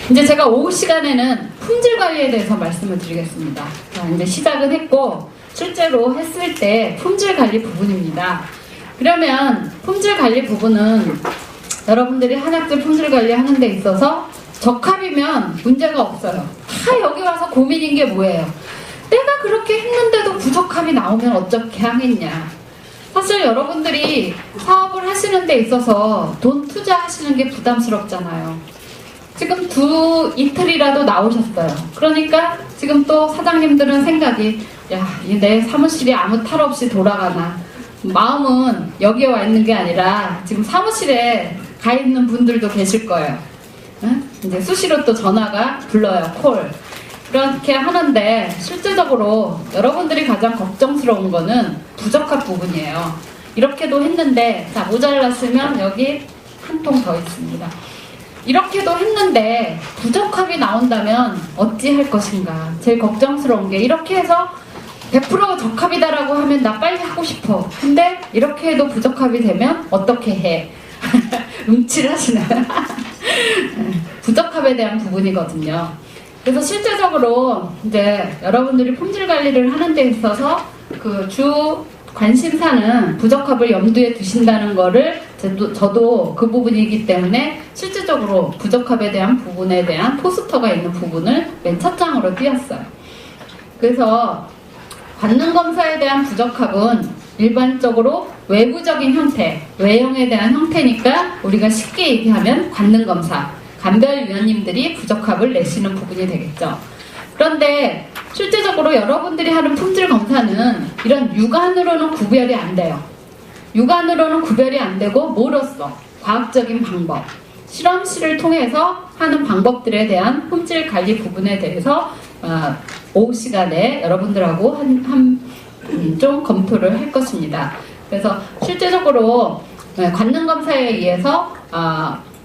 이제 제가 오후 시간에는 품질 관리에 대해서 말씀을 드리겠습니다. 자, 이제 시작은 했고 실제로 했을 때 품질 관리 부분입니다. 그러면 품질 관리 부분은 여러분들이 한약재 품질 관리 하는 데 있어서 적합이면 문제가 없어요. 다 여기 와서 고민인 게 뭐예요? 내가 그렇게 했는데도 부적합이 나오면 어떻게 하겠냐. 사실 여러분들이 사업을 하시는 데 있어서 돈 투자하시는 게 부담스럽잖아요. 지금 이틀이라도 나오셨어요. 그러니까 지금 또 사장님들은 생각이 야, 내 사무실이 아무 탈 없이 돌아가나. 마음은 여기에 와 있는 게 아니라 지금 사무실에 가 있는 분들도 계실 거예요. 응? 이제 수시로 또 전화가 불러요. 콜. 그렇게 하는데 실제적으로 여러분들이 가장 걱정스러운 거는 부적합 부분이에요. 이렇게도 했는데 자, 모자랐으면 여기 한 통 더 있습니다. 이렇게도 했는데 부적합이 나온다면 어찌할 것인가. 제일 걱정스러운 게 이렇게 해서 100% 적합이다라고 하면 나 빨리 하고 싶어. 근데 이렇게 해도 부적합이 되면 어떻게 해? 음칠하시나요? 부적합에 대한 부분이거든요. 그래서 실제적으로 이제 여러분들이 품질 관리를 하는 데 있어서 그 주 관심사는 부적합을 염두에 두신다는 거를 저도 그 부분이기 때문에 실질적으로 부적합에 대한 부분에 대한 포스터가 있는 부분을 맨 첫 장으로 띄었어요. 그래서 관능 검사에 대한 부적합은 일반적으로 외부적인 형태, 외형에 대한 형태니까 우리가 쉽게 얘기하면 관능 검사, 감별위원님들이 부적합을 내시는 부분이 되겠죠. 그런데 실제적으로 여러분들이 하는 품질 검사는 이런 육안으로는 구별이 안 돼요. 육안으로는 구별이 안 되고 뭐로써? 과학적인 방법, 실험실을 통해서 하는 방법들에 대한 품질 관리 부분에 대해서 오후 시간에 여러분들하고 좀 검토를 할 것입니다. 그래서 실제적으로 관능 검사에 의해서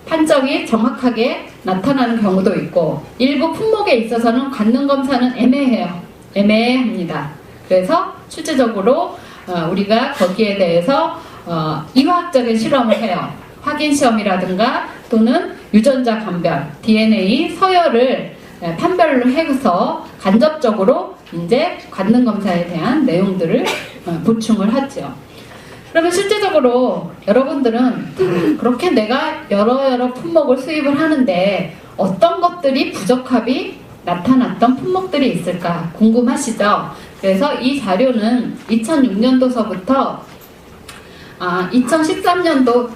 판정이 정확하게 나타나는 경우도 있고 일부 품목에 있어서는 관능 검사는 애매해요. 애매합니다. 그래서 실제적으로 우리가 거기에 대해서 이화학적인 실험을 해요. 확인 시험이라든가 또는 유전자 감별, DNA 서열을 판별을 해서 간접적으로 이제 관능 검사에 대한 내용들을 보충을 하죠. 그러면 실제적으로 여러분들은 그렇게 내가 여러 품목을 수입을 하는데 어떤 것들이 부적합이 나타났던 품목들이 있을까 궁금하시죠? 그래서 이 자료는 2006년도서부터 2013년도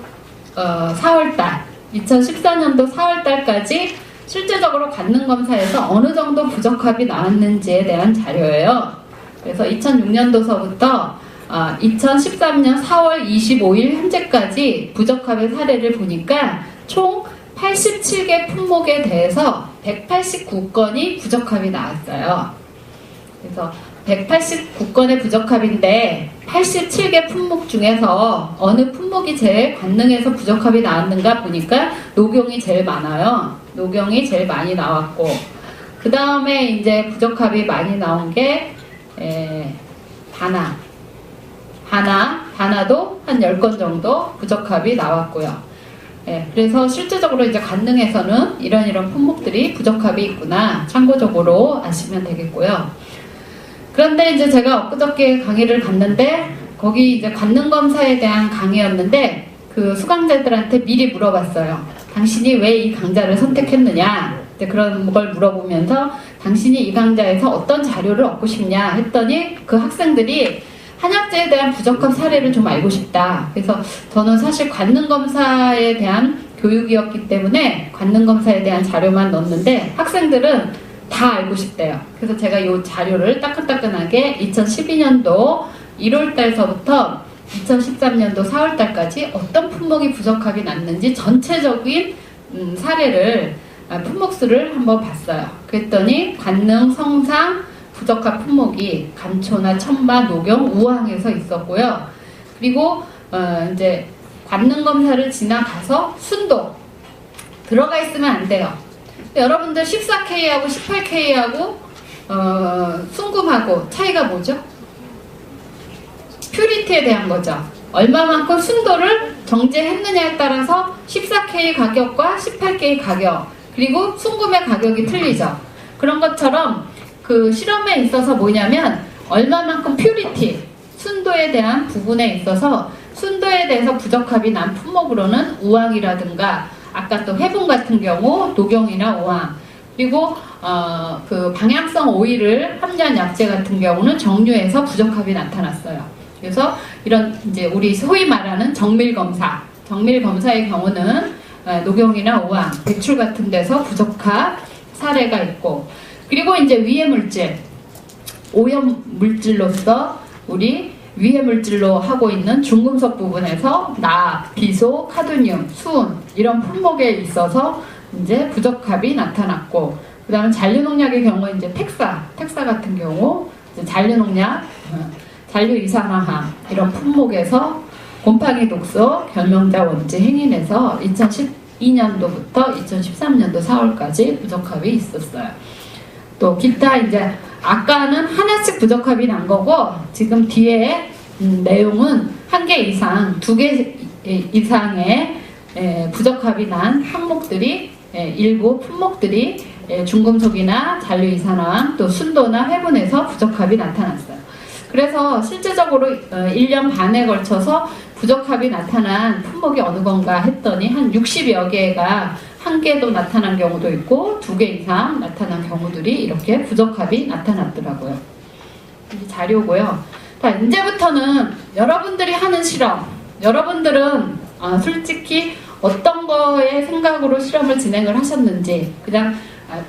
4월달, 2014년도 4월달까지 실제적으로 관능 검사에서 어느 정도 부적합이 나왔는지에 대한 자료예요. 그래서 2006년도서부터 2013년 4월 25일 현재까지 부적합의 사례를 보니까 총 87개 품목에 대해서 189건이 부적합이 나왔어요. 그래서 189건의 부적합인데 87개 품목 중에서 어느 품목이 제일 관능에서 부적합이 나왔는가 보니까 녹용이 제일 많아요. 녹용이 제일 많이 나왔고 그 다음에 이제 부적합이 많이 나온 게 다나도 한 10건 정도 부적합이 나왔고요. 그래서 실제적으로 이제 관능에서는 이런 품목들이 부적합이 있구나 참고적으로 아시면 되겠고요. 그런데 이제 제가 엊그저께 강의를 갔는데 거기 이제 관능 검사에 대한 강의였는데 그 수강자들한테 미리 물어봤어요. 당신이 왜 이 강좌를 선택했느냐? 이제 그런 걸 물어보면서 당신이 이 강좌에서 어떤 자료를 얻고 싶냐 했더니 그 학생들이 한약재에 대한 부적합 사례를 좀 알고 싶다. 그래서 저는 사실 관능검사에 대한 교육이었기 때문에 관능검사에 대한 자료만 넣었는데 학생들은 다 알고 싶대요. 그래서 제가 이 자료를 따끈따끈하게 2012년도 1월달서부터 2013년도 4월달까지 어떤 품목이 부적합이 났는지 전체적인 사례를 품목수를 한번 봤어요. 그랬더니 관능, 성상, 부적합 품목이 감초나 천마, 녹용, 우황에서 있었고요. 그리고 이제 관능 검사를 지나가서 순도 들어가 있으면 안 돼요. 여러분들 14K하고 18K하고 순금하고 차이가 뭐죠? 퓨리티에 대한 거죠. 얼마만큼 순도를 정제했느냐에 따라서 14K 가격과 18K 가격 그리고 순금의 가격이 틀리죠. 그런 것처럼 그 실험에 있어서 뭐냐면 얼마만큼 퓨리티, 순도에 대한 부분에 있어서 순도에 대해서 부적합이 난 품목으로는 우황이라든가 아까 또 회분 같은 경우 녹용이나 우황, 그리고 그 방향성 오일을 함유한 약재 같은 경우는 정류에서 부적합이 나타났어요. 그래서 이런 이제 우리 소위 말하는 정밀 검사의 경우는 녹용이나 우황, 배출 같은 데서 부적합 사례가 있고, 그리고 이제 위해 물질, 오염 물질로서 우리 위해 물질로 하고 있는 중금속 부분에서 납, 비소, 카드뮴, 수은 이런 품목에 있어서 이제 부적합이 나타났고, 그 다음에 잔류농약의 경우 이제 텍사 같은 경우 이제 잔류농약, 잔류이산화황 이런 품목에서 곰팡이 독소 결명자 원재 행인에서 2012년도부터 2013년도 4월까지 부적합이 있었어요. 또 기타 이제 아까는 하나씩 부적합이 난 거고, 지금 뒤에 내용은 1개 이상, 2개 이상의 부적합이 난 항목들이 일부 품목들이 중금속이나 잔류이산화황 또 순도나 회분에서 부적합이 나타났어요. 그래서 실제적으로 1년 반에 걸쳐서 부적합이 나타난 품목이 어느 건가 했더니 한 60여 개가 1개도 나타난 경우도 있고 2개 이상 나타난 경우들이 이렇게 부적합이 나타났더라고요. 이 자료고요. 자, 이제부터는 여러분들이 하는 실험, 여러분들은 솔직히 어떤 거에 생각으로 실험을 진행을 하셨는지, 그냥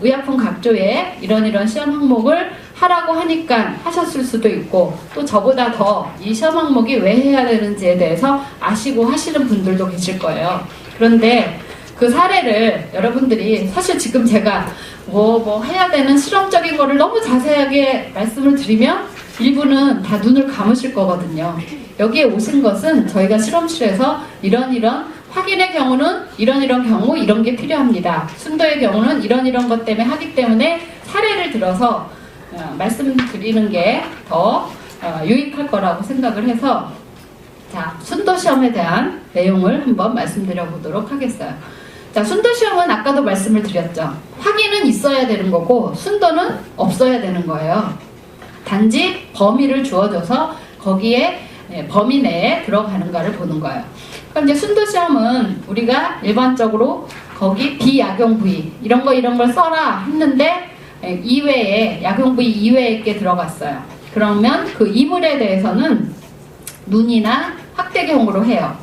의약품 각조에 이런 시험 항목을 하라고 하니까 하셨을 수도 있고, 또 저보다 더 이 시험 항목이 왜 해야 되는지에 대해서 아시고 하시는 분들도 계실 거예요. 그런데 그 사례를 여러분들이, 사실 지금 제가 뭐 해야 되는 실험적인 거를 너무 자세하게 말씀을 드리면 일부는 다 눈을 감으실 거거든요. 여기에 오신 것은 저희가 실험실에서 이런 확인의 경우는 이런 경우 이런 게 필요합니다. 순도의 경우는 이런 것 때문에 하기 때문에 사례를 들어서 말씀드리는 게 더 유익할 거라고 생각을 해서, 자, 순도 시험에 대한 내용을 한번 말씀드려 보도록 하겠어요. 자, 순도 시험은 아까도 말씀을 드렸죠. 확인은 있어야 되는 거고 순도는 없어야 되는 거예요. 단지 범위를 주어줘서 거기에 범위 내에 들어가는가를 보는 거예요. 그럼 이제 순도 시험은 우리가 일반적으로 거기 비약용 부위 이런 걸 써라 했는데 이외에, 약용 부위 이외에 게 들어갔어요. 그러면 그 이물에 대해서는 눈이나 확대경으로 해요.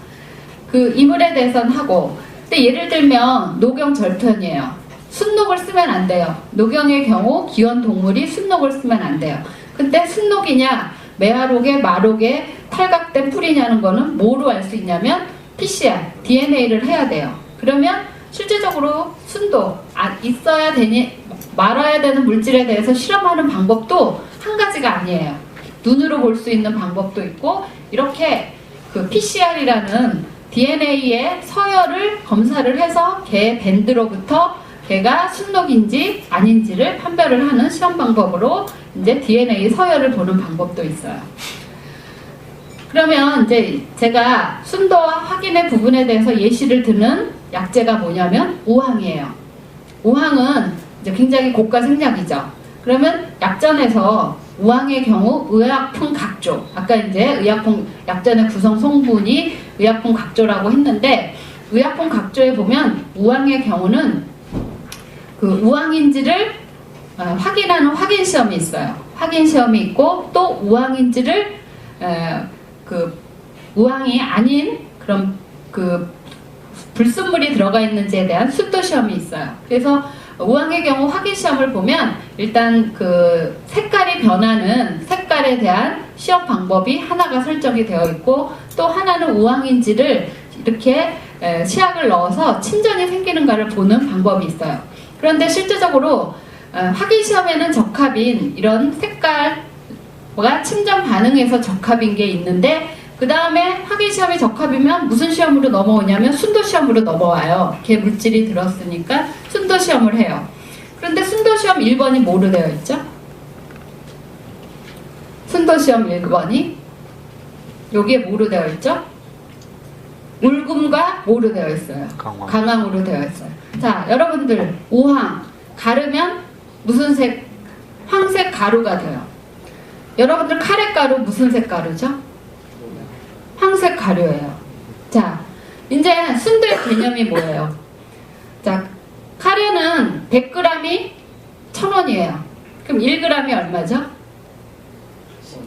그 이물에 대해서는 하고, 근데 예를 들면 녹용 절편이에요. 순녹을 쓰면 안 돼요. 녹용의 경우 기원 동물이 순녹을 쓰면 안 돼요. 근데 순녹이냐 메아록에 마록에 탈각된 풀이냐는 거는 뭐로 알 수 있냐면 PCR, DNA를 해야 돼요. 그러면 실제적으로 순도 있어야 되니 말아야 되는 물질에 대해서 실험하는 방법도 한 가지가 아니에요. 눈으로 볼 수 있는 방법도 있고, 이렇게 그 PCR이라는 DNA의 서열을 검사를 해서 개 밴드로부터 개가 순녹인지 아닌지를 판별을 하는 시험 방법으로 이제 DNA 서열을 보는 방법도 있어요. 그러면 이제 제가 순도와 확인의 부분에 대해서 예시를 드는 약재가 뭐냐면 우황이에요. 우황은 이제 굉장히 고가 생약이죠. 그러면 약전에서 우황의 경우 의약품 각조, 아까 이제 의약품 약전의 구성 성분이 의약품 각조라고 했는데, 의약품 각조에 보면 우황의 경우는 그 우황인지를 확인하는 확인 시험이 있어요. 확인 시험이 있고, 또 우황인지를 그 우황이 아닌 그런 그 불순물이 들어가 있는지에 대한 순도 시험이 있어요. 그래서 우황의 경우 확인 시험을 보면 일단 그 색깔이 변하는 색깔에 대한 시험 방법이 하나가 설정이 되어 있고, 또 하나는 우황인지를 이렇게 시약을 넣어서 침전이 생기는가를 보는 방법이 있어요. 그런데 실제적으로 확인 시험에는 적합인 이런 색깔과 침전 반응에서 적합인 게 있는데, 그 다음에 확인 시험이 적합이면 무슨 시험으로 넘어오냐면 순도 시험으로 넘어와요. 걔 물질이 들었으니까 순도 시험을 해요. 그런데 순도 시험 1번이 뭐로 되어 있죠? 순도 시험 1번이 여기에 뭐로 되어 있죠? 울금과 뭐로 되어 있어요? 강황으로 되어 있어요. 자, 여러분들 우황 가르면 무슨 색? 황색 가루가 돼요. 여러분들 카레가루 무슨 색 가루죠? 황색 가루예요. 자, 이제 순도의 개념이 뭐예요? 자, 카레는 100g이 1,000원이에요. 그럼 1g이 얼마죠?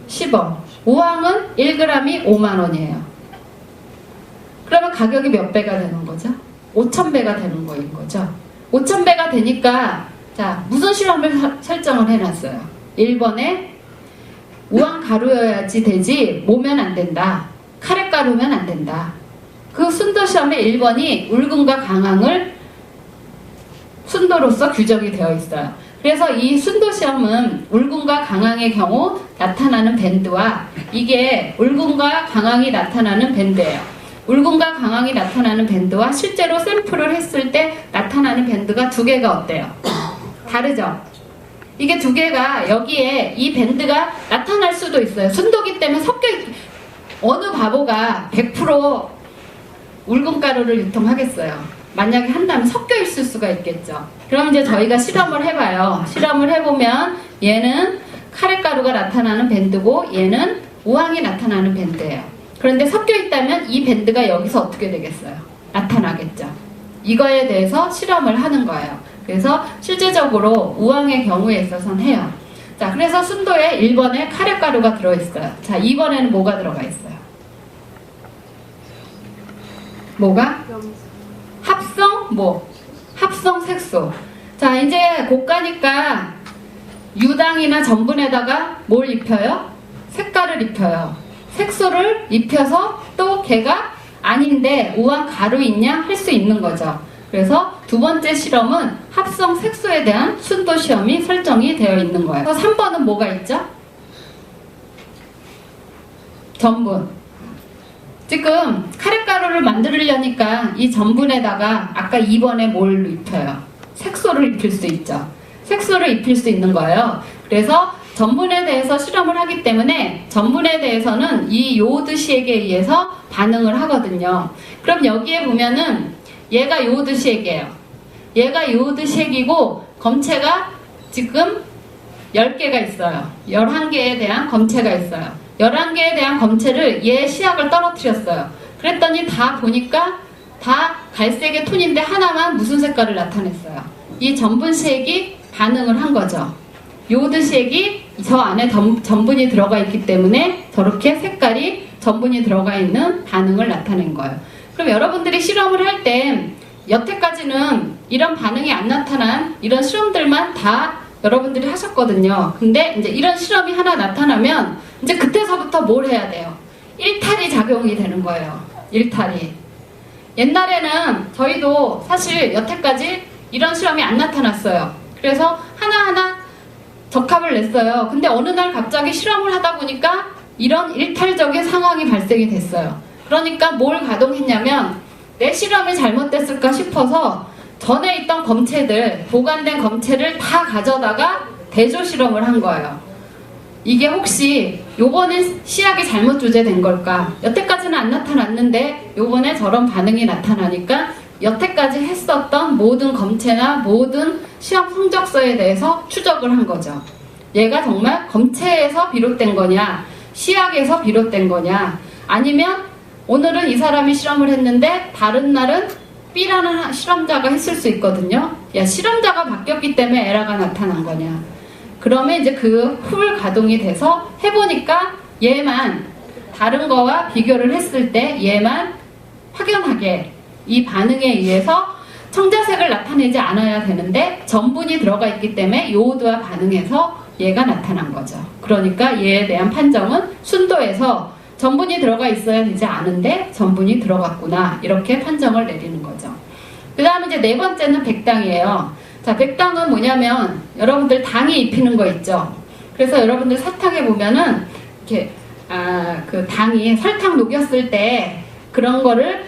10원. 우황은 1g이 5만원이에요. 그러면 가격이 몇 배가 되는 거죠? 5,000배가 되는 거인 거죠. 5,000배가 되니까 자, 무슨 실험을 설정을 해놨어요? 1번에 우황 가루여야지 되지 모면 안 된다. 카레가루면 안 된다. 그 순도 시험에 1번이 울금과 강황을 순도로서 규정이 되어 있어요. 그래서 이 순도 시험은 울금과 강황의 경우 나타나는 밴드와 이게 울금과 강황이 나타나는 밴드예요. 울금과 강황이 나타나는 밴드와 실제로 샘플을 했을 때 나타나는 밴드가 두 개가 어때요? 다르죠? 이게 두 개가 여기에 이 밴드가 나타날 수도 있어요. 순도기 때문에 어느 바보가 100% 울금가루를 유통하겠어요. 만약에 한다면 섞여 있을 수가 있겠죠. 그럼 이제 저희가 실험을 해봐요. 실험을 해보면 얘는 카레가루가 나타나는 밴드고 얘는 우황이 나타나는 밴드예요. 그런데 섞여 있다면 이 밴드가 여기서 어떻게 되겠어요? 나타나겠죠. 이거에 대해서 실험을 하는 거예요. 그래서 실제적으로 우황의 경우에 있어서는 해요. 자, 그래서 순도에 1번에 카레가루가 들어있어요. 자, 2번에는 뭐가 들어가 있어요? 뭐가? 합성 뭐? 합성 색소. 자, 이제 고가니까 유당이나 전분에다가 뭘 입혀요? 색깔을 입혀요. 색소를 입혀서 또 걔가 아닌데 우황 가루 있냐? 할 수 있는 거죠. 그래서 두 번째 실험은 합성 색소에 대한 순도 시험이 설정이 되어 있는 거예요. 3번은 뭐가 있죠? 전분. 지금 카레가루를 만들려니까 이 전분에다가 아까 2번에 뭘 입혀요? 색소를 입힐 수 있죠. 색소를 입힐 수 있는 거예요. 그래서 전분에 대해서 실험을 하기 때문에 전분에 대해서는 이 요오드시액에 의해서 반응을 하거든요. 그럼 여기에 보면은 얘가 요오드시액이에요. 얘가 요오드시액이고 검체가 지금 10개가 있어요. 11개에 대한 검체가 있어요. 11개에 대한 검체를 얘 시약을 떨어뜨렸어요. 그랬더니 다 보니까 다 갈색의 톤인데 하나만 무슨 색깔을 나타냈어요? 이 전분시액이 반응을 한 거죠. 요오드시액이 저 안에 전분이 들어가 있기 때문에 저렇게 색깔이 전분이 들어가 있는 반응을 나타낸 거예요. 그럼 여러분들이 실험을 할 때 여태까지는 이런 반응이 안 나타난 이런 실험들만 다 여러분들이 하셨거든요. 근데 이제 이런 실험이 하나 나타나면 이제 그때서부터 뭘 해야 돼요? 일탈이 작용이 되는 거예요. 일탈이. 옛날에는 저희도 사실 여태까지 이런 실험이 안 나타났어요. 그래서 하나하나 적합을 냈어요. 근데 어느 날 갑자기 실험을 하다 보니까 이런 일탈적인 상황이 발생이 됐어요. 그러니까 뭘 가동했냐면 내 실험이 잘못됐을까 싶어서 전에 있던 검체들, 보관된 검체를 다 가져다가 대조 실험을 한 거예요. 이게 혹시 요번엔 시약이 잘못 조제된 걸까? 여태까지는 안 나타났는데 요번에 저런 반응이 나타나니까 여태까지 했었던 모든 검체나 모든 시험 성적서에 대해서 추적을 한 거죠. 얘가 정말 검체에서 비롯된 거냐, 시약에서 비롯된 거냐, 아니면 오늘은 이 사람이 실험을 했는데 다른 날은 B라는 실험자가 했을 수 있거든요. 야, 실험자가 바뀌었기 때문에 에러가 나타난 거냐. 그러면 이제 그 훌 가동이 돼서 해보니까 얘만 다른 거와 비교를 했을 때 얘만 확연하게 이 반응에 의해서 청자색을 나타내지 않아야 되는데 전분이 들어가 있기 때문에 요오드와 반응해서 얘가 나타난 거죠. 그러니까 얘에 대한 판정은 순도에서 전분이 들어가 있어야 되지 않은데 전분이 들어갔구나, 이렇게 판정을 내리는 거죠. 그 다음에 이제 네 번째는 백당이에요. 자, 백당은 뭐냐면 여러분들 당이 입히는 거 있죠. 그래서 여러분들 사탕에 보면은 이렇게 그 당이 설탕 녹였을 때 그런 거를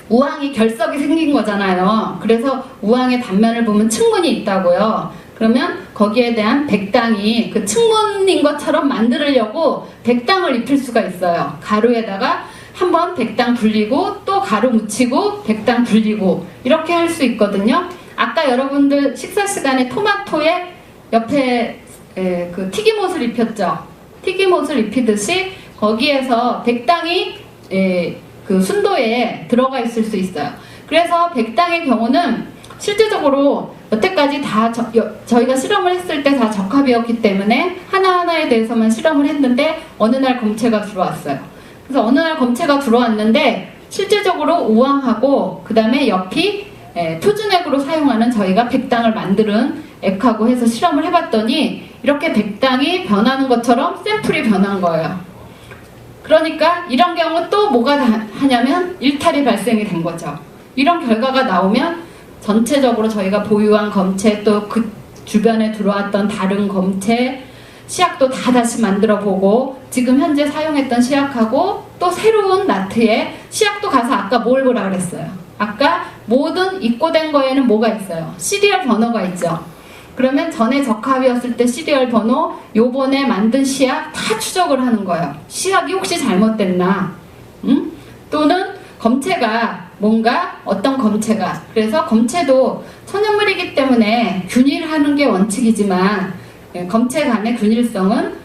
우황이 결석이 생긴 거잖아요. 그래서 우황의 단면을 보면 층문이 있다고요. 그러면 거기에 대한 백당이 그 층문인 것처럼 만들려고 백당을 입힐 수가 있어요. 가루에다가 한번 100당 불리고 또 가루 묻히고 100당 불리고 이렇게 할 수 있거든요. 아까 여러분들 식사 시간에 토마토에 옆에 그 튀김옷을 입혔죠. 튀김옷을 입히듯이 거기에서 100당이 그 순도에 들어가 있을 수 있어요. 그래서 100당의 경우는 실제적으로 여태까지 다 저희가 실험을 했을 때 다 적합이었기 때문에 하나하나에 대해서만 실험을 했는데 어느 날 검체가 들어왔어요. 그래서 어느 날 검체가 들어왔는데 실제적으로 우황하고 그 다음에 옆이 표준액으로 사용하는 저희가 100당을 만드는 액하고 해서 실험을 해봤더니 이렇게 100당이 변하는 것처럼 샘플이 변한 거예요. 그러니까 이런 경우 또 뭐가 하냐면 일탈이 발생이 된 거죠. 이런 결과가 나오면 전체적으로 저희가 보유한 검체 또 그 주변에 들어왔던 다른 검체 시약도 다 다시 만들어 보고 지금 현재 사용했던 시약하고 또 새로운 나트에 시약도 가서 아까 뭘 보라 그랬어요. 아까 모든 입고된 거에는 뭐가 있어요? 시리얼 번호가 있죠. 그러면 전에 적합이었을 때 시리얼 번호, 요번에 만든 시약 다 추적을 하는 거예요. 시약이 혹시 잘못됐나? 또는 검체가 뭔가 어떤 검체가 그래서 검체도 천연물이기 때문에 균일하는 게 원칙이지만 검체 간의 균일성은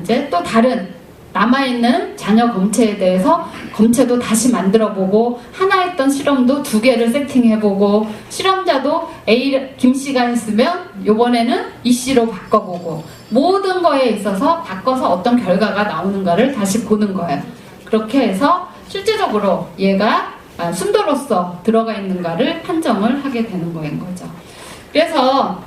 이제 또 다른 남아있는 잔여 검체에 대해서 검체도 다시 만들어보고 하나 했던 실험도 2개를 세팅해보고 실험자도 김씨가 했으면 요번에는 이씨로 바꿔보고 모든 거에 있어서 바꿔서 어떤 결과가 나오는가를 다시 보는 거예요. 그렇게 해서 실제적으로 얘가 순도로서 들어가 있는가를 판정을 하게 되는 거인 거죠. 그래서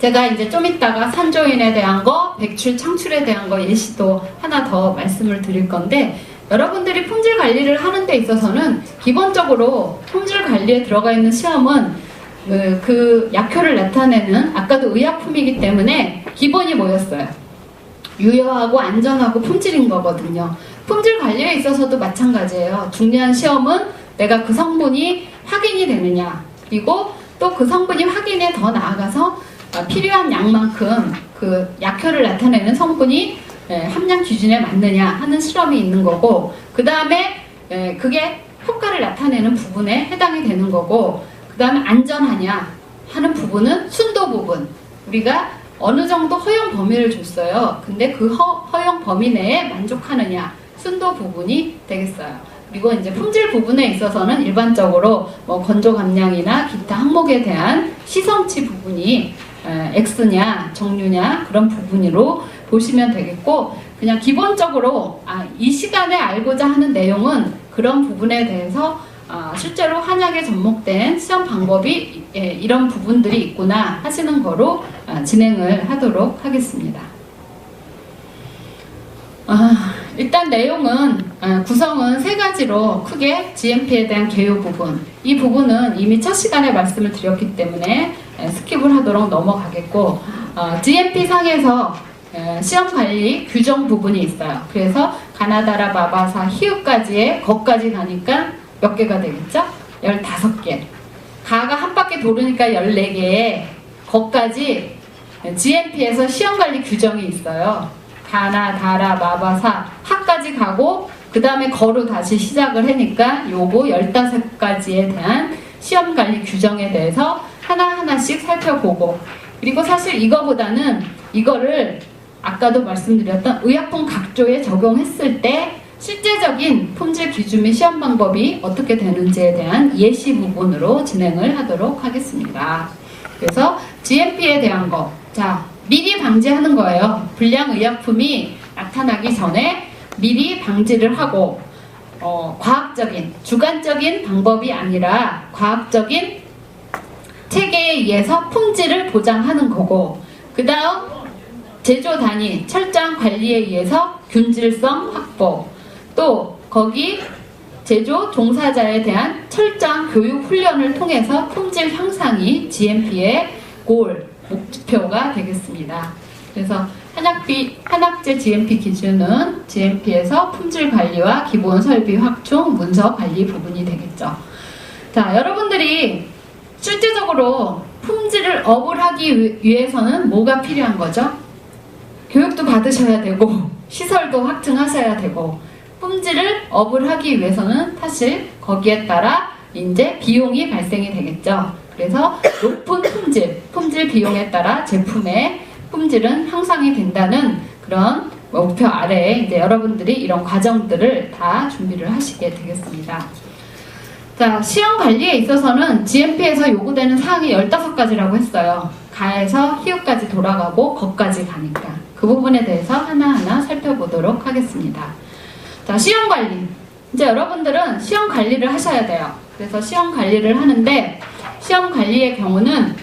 제가 이제 좀 이따가 산조인에 대한 거, 백출, 창출에 대한 거 예시도 하나 더 말씀을 드릴 건데 여러분들이 품질 관리를 하는 데 있어서는 기본적으로 품질 관리에 들어가 있는 시험은 그 약효를 나타내는 아까도 의약품이기 때문에 기본이 뭐였어요? 유효하고 안전하고 품질인 거거든요. 품질 관리에 있어서도 마찬가지예요. 중요한 시험은 내가 그 성분이 확인이 되느냐 그리고 또 그 성분이 확인에 더 나아가서 필요한 양만큼 그 약효를 나타내는 성분이 함량 기준에 맞느냐 하는 실험이 있는 거고 그 다음에 그게 효과를 나타내는 부분에 해당이 되는 거고 그 다음에 안전하냐 하는 부분은 순도 부분 우리가 어느 정도 허용 범위를 줬어요. 근데 그 허용 범위 내에 만족하느냐 순도 부분이 되겠어요. 그리고 이제 품질 부분에 있어서는 일반적으로 뭐 건조 감량이나 기타 항목에 대한 시성치 부분이 X냐 정류냐 그런 부분으로 보시면 되겠고 그냥 기본적으로 이 시간에 알고자 하는 내용은 그런 부분에 대해서 실제로 한약에 접목된 시험 방법이 이런 부분들이 있구나 하시는 거로 진행을 하도록 하겠습니다. 일단 내용은 구성은 3가지로 크게 GMP에 대한 개요 부분 이 부분은 이미 첫 시간에 말씀을 드렸기 때문에 스킵을 하도록 넘어가겠고 GMP 상에서 시험관리 규정 부분이 있어요. 그래서 가나다라, 마바사, 히읗까지의 거까지 가니까 몇 개가 되겠죠? 15개 가가 한 바퀴 도르니까 14개에 거까지 GMP에서 시험관리 규정이 있어요. 가나, 다라, 마바사, 하까지 가고 그 다음에 거로 다시 시작을 하니까 요거 15가지에 대한 시험관리 규정에 대해서 하나하나씩 살펴보고 그리고 사실 이거보다는 이거를 아까도 말씀드렸던 의약품 각조에 적용했을 때 실제적인 품질 기준 및 시험 방법이 어떻게 되는지에 대한 예시 부분으로 진행을 하도록 하겠습니다. 그래서 GMP에 대한 거 자 미리 방지하는 거예요. 불량 의약품이 나타나기 전에 미리 방지를 하고 과학적인, 주관적인 방법이 아니라 과학적인 체계에 의해서 품질을 보장하는 거고 그 다음 제조 단위, 철저한 관리에 의해서 균질성 확보 또 거기 제조 종사자에 대한 철저한 교육 훈련을 통해서 품질 향상이 GMP의 골, 목표가 되겠습니다. 그래서 한약재 GMP 기준은 GMP에서 품질 관리와 기본 설비 확충, 문서 관리 부분이 되겠죠. 자, 여러분들이 실제적으로 품질을 업을 하기 위해서는 뭐가 필요한 거죠? 교육도 받으셔야 되고 시설도 확증하셔야 되고 품질을 업을 하기 위해서는 사실 거기에 따라 이제 비용이 발생이 되겠죠. 그래서 높은 품질 비용에 따라 제품의 품질은 향상이 된다는 그런 목표 아래에 이제 여러분들이 이런 과정들을 다 준비를 하시게 되겠습니다. 자, 시험 관리에 있어서는 GMP에서 요구되는 사항이 15가지라고 했어요. 가에서 히읗까지 돌아가고 거까지 가니까 그 부분에 대해서 하나하나 살펴보도록 하겠습니다. 자, 시험 관리. 이제 여러분들은 시험 관리를 하셔야 돼요. 그래서 시험 관리를 하는데 시험 관리의 경우는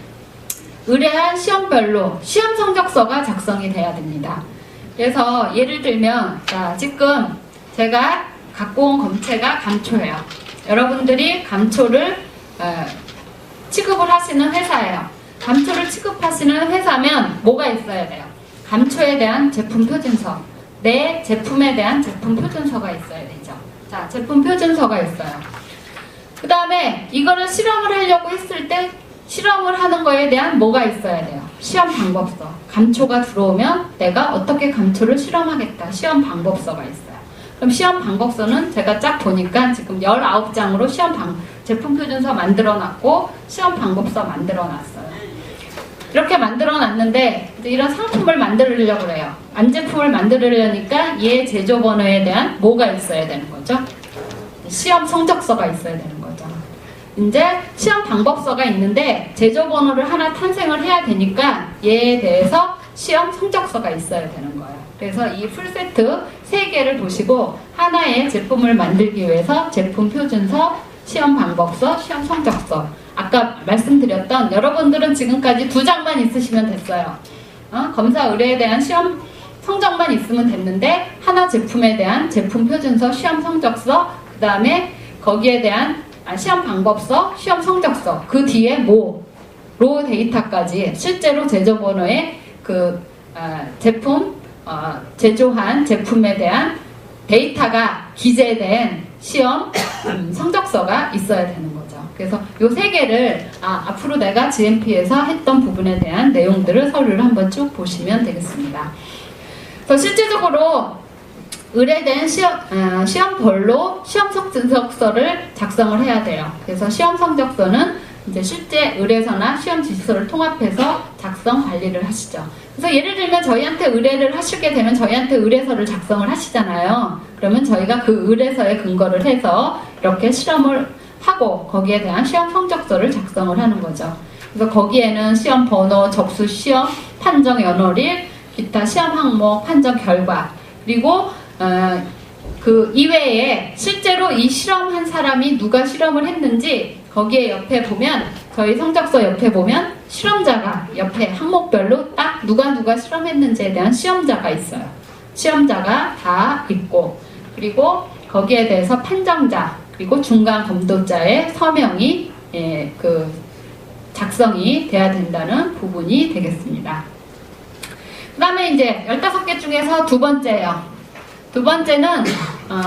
의뢰한 시험별로 시험 성적서가 작성이 돼야 됩니다. 그래서 예를 들면 자, 지금 제가 갖고 온 검체가 감초예요. 여러분들이 감초를 취급을 하시는 회사예요. 감초를 취급하시는 회사면 뭐가 있어야 돼요? 감초에 대한 제품 표준서, 내 제품에 대한 제품 표준서가 있어야 되죠. 자, 제품 표준서가 있어요. 그 다음에 이거를 실험을 하려고 했을 때 실험을 하는 거에 대한 뭐가 있어야 돼요? 시험 방법서. 감초가 들어오면 내가 어떻게 감초를 실험하겠다. 시험 방법서가 있어요. 그럼 시험 방법서는 제가 쫙 보니까 지금 19장으로 제품 표준서 만들어놨고 시험 방법서 만들어놨어요. 이렇게 만들어놨는데 이런 상품을 만들려고 해요. 안제품을 만들려니까 얘 제조 번호에 대한 뭐가 있어야 되는 거죠? 시험 성적서가 있어야 되는 거죠. 이제 시험 방법서가 있는데 제조 번호를 하나 탄생을 해야 되니까 얘에 대해서 시험 성적서가 있어야 되는 거예요. 그래서 이 풀세트 3개를 보시고 하나의 제품을 만들기 위해서 제품 표준서, 시험 방법서, 시험 성적서. 아까 말씀드렸던 여러분들은 지금까지 2장만 있으시면 됐어요. 검사 의뢰에 대한 시험 성적만 있으면 됐는데 하나 제품에 대한 제품 표준서, 시험 성적서, 그 다음에 거기에 대한 시험 방법서, 시험 성적서, 그 뒤에 로 데이터까지 실제로 제조 번호에 제품 제조한 제품에 대한 데이터가 기재된 시험 성적서가 있어야 되는 거죠. 그래서 요 3개를 앞으로 내가 GMP에서 했던 부분에 대한 내용들을 서류를 한번 쭉 보시면 되겠습니다. 그래서 실질적으로 의뢰된 시험별로 시험 성적서를 작성을 해야 돼요. 그래서 시험 성적서는 이제 실제 의뢰서나 시험 지시서를 통합해서 작성 관리를 하시죠. 그래서 예를 들면 저희한테 의뢰를 하시게 되면 저희한테 의뢰서를 작성을 하시잖아요. 그러면 저희가 그 의뢰서에 근거를 해서 이렇게 실험을 하고 거기에 대한 시험 성적서를 작성을 하는 거죠. 그래서 거기에는 시험 번호, 접수 시험, 판정 연월일, 기타 시험 항목, 판정 결과, 그리고 그 이외에 실제로 이 실험한 사람이 누가 실험을 했는지 거기에 옆에 보면 저희 성적서 옆에 보면 실험자가 옆에 항목별로 딱 누가 실험했는지에 대한 시험자가 있어요. 시험자가 다 있고 그리고 거기에 대해서 판정자 그리고 중간 검도자의 서명이 작성이 돼야 된다는 부분이 되겠습니다. 그 다음에 이제 15개 중에서 두 번째예요. 두 번째는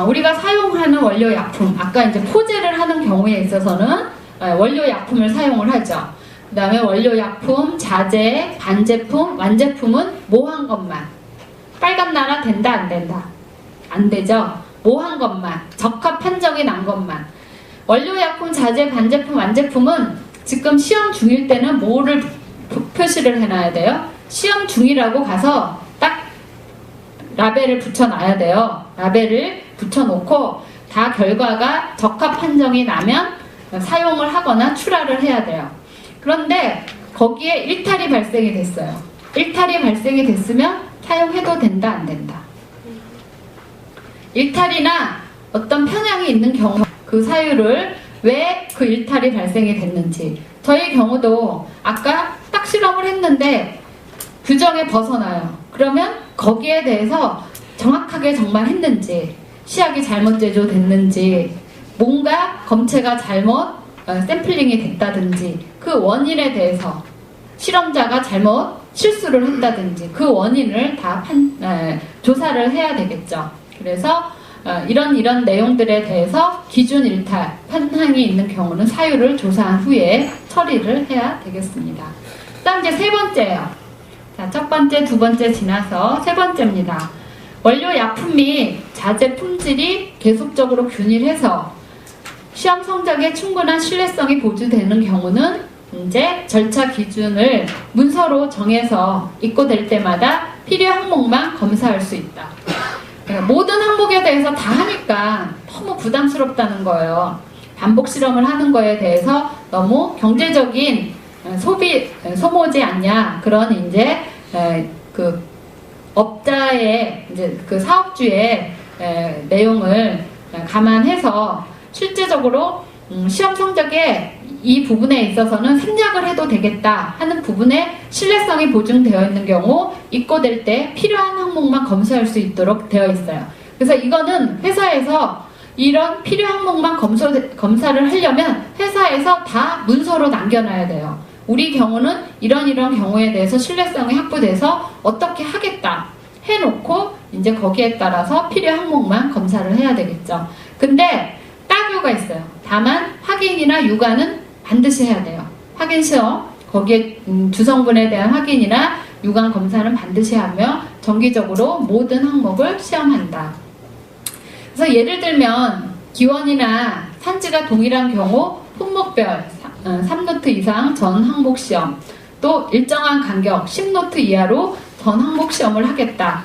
우리가 사용하는 원료 약품, 아까 이제 포제를 하는 경우에 있어서는 원료 약품을 사용을 하죠. 그 다음에 원료 약품, 자재, 반제품, 완제품은 모한 것만. 빨간 나라 된다 안 된다? 안 되죠. 모한 것만, 적합 판정이 난 것만. 원료 약품, 자재, 반제품, 완제품은 지금 시험 중일 때는 뭐를 표시를 해놔야 돼요? 시험 중이라고 가서 딱 라벨을 붙여놔야 돼요. 라벨을 붙여놓고 다 결과가 적합 판정이 나면 사용을 하거나 출하를 해야 돼요. 그런데 거기에 일탈이 발생이 됐어요. 일탈이 발생이 됐으면 사용해도 된다 안 된다? 일탈이나 어떤 편향이 있는 경우 그 사유를 왜 그 일탈이 발생이 됐는지 저희 경우도 아까 딱 실험을 했는데 규정에 벗어나요. 그러면 거기에 대해서 정확하게 정말 했는지 시약이 잘못 제조됐는지 뭔가 검체가 잘못 샘플링이 됐다든지 그 원인에 대해서 실험자가 잘못 실수를 한다든지 그 원인을 다 조사를 해야 되겠죠. 그래서 이런 내용들에 대해서 기준 일탈, 판항이 있는 경우는 사유를 조사한 후에 처리를 해야 되겠습니다. 그 다음 이제 세 번째예요. 자, 첫 번째, 두 번째 지나서 세 번째입니다. 원료 약품 및 자재 품질이 계속적으로 균일해서 시험 성적에 충분한 신뢰성이 보존되는 경우는 이제 절차 기준을 문서로 정해서 입고될 때마다 필요 항목만 검사할 수 있다. 모든 항목에 대해서 다 하니까 너무 부담스럽다는 거예요. 반복 실험을 하는 거에 대해서 너무 경제적인 소모지 않냐, 그런 이제 그 업자의 이제 그 사업주의 내용을 감안해서 실제적으로 시험 성적에 이 부분에 있어서는 생략을 해도 되겠다 하는 부분에 신뢰성이 보증되어 있는 경우 입고될 때 필요한 항목만 검사할 수 있도록 되어 있어요. 그래서 이거는 회사에서 이런 필요 항목만 검사를 하려면 회사에서 다 문서로 남겨놔야 돼요. 우리 경우는 이런 경우에 대해서 신뢰성이 확보돼서 어떻게 하겠다 해놓고 이제 거기에 따라서 필요 항목만 검사를 해야 되겠죠. 근데 따교가 있어요. 다만 확인이나 유관은 반드시 해야 돼요. 확인 시험, 거기에 주성분에 대한 확인이나 유관 검사는 반드시 하며 정기적으로 모든 항목을 시험한다. 그래서 예를 들면 기원이나 산지가 동일한 경우 품목별 3노트 이상 전 항목 시험, 또 일정한 간격 10노트 이하로 전 항목 시험을 하겠다.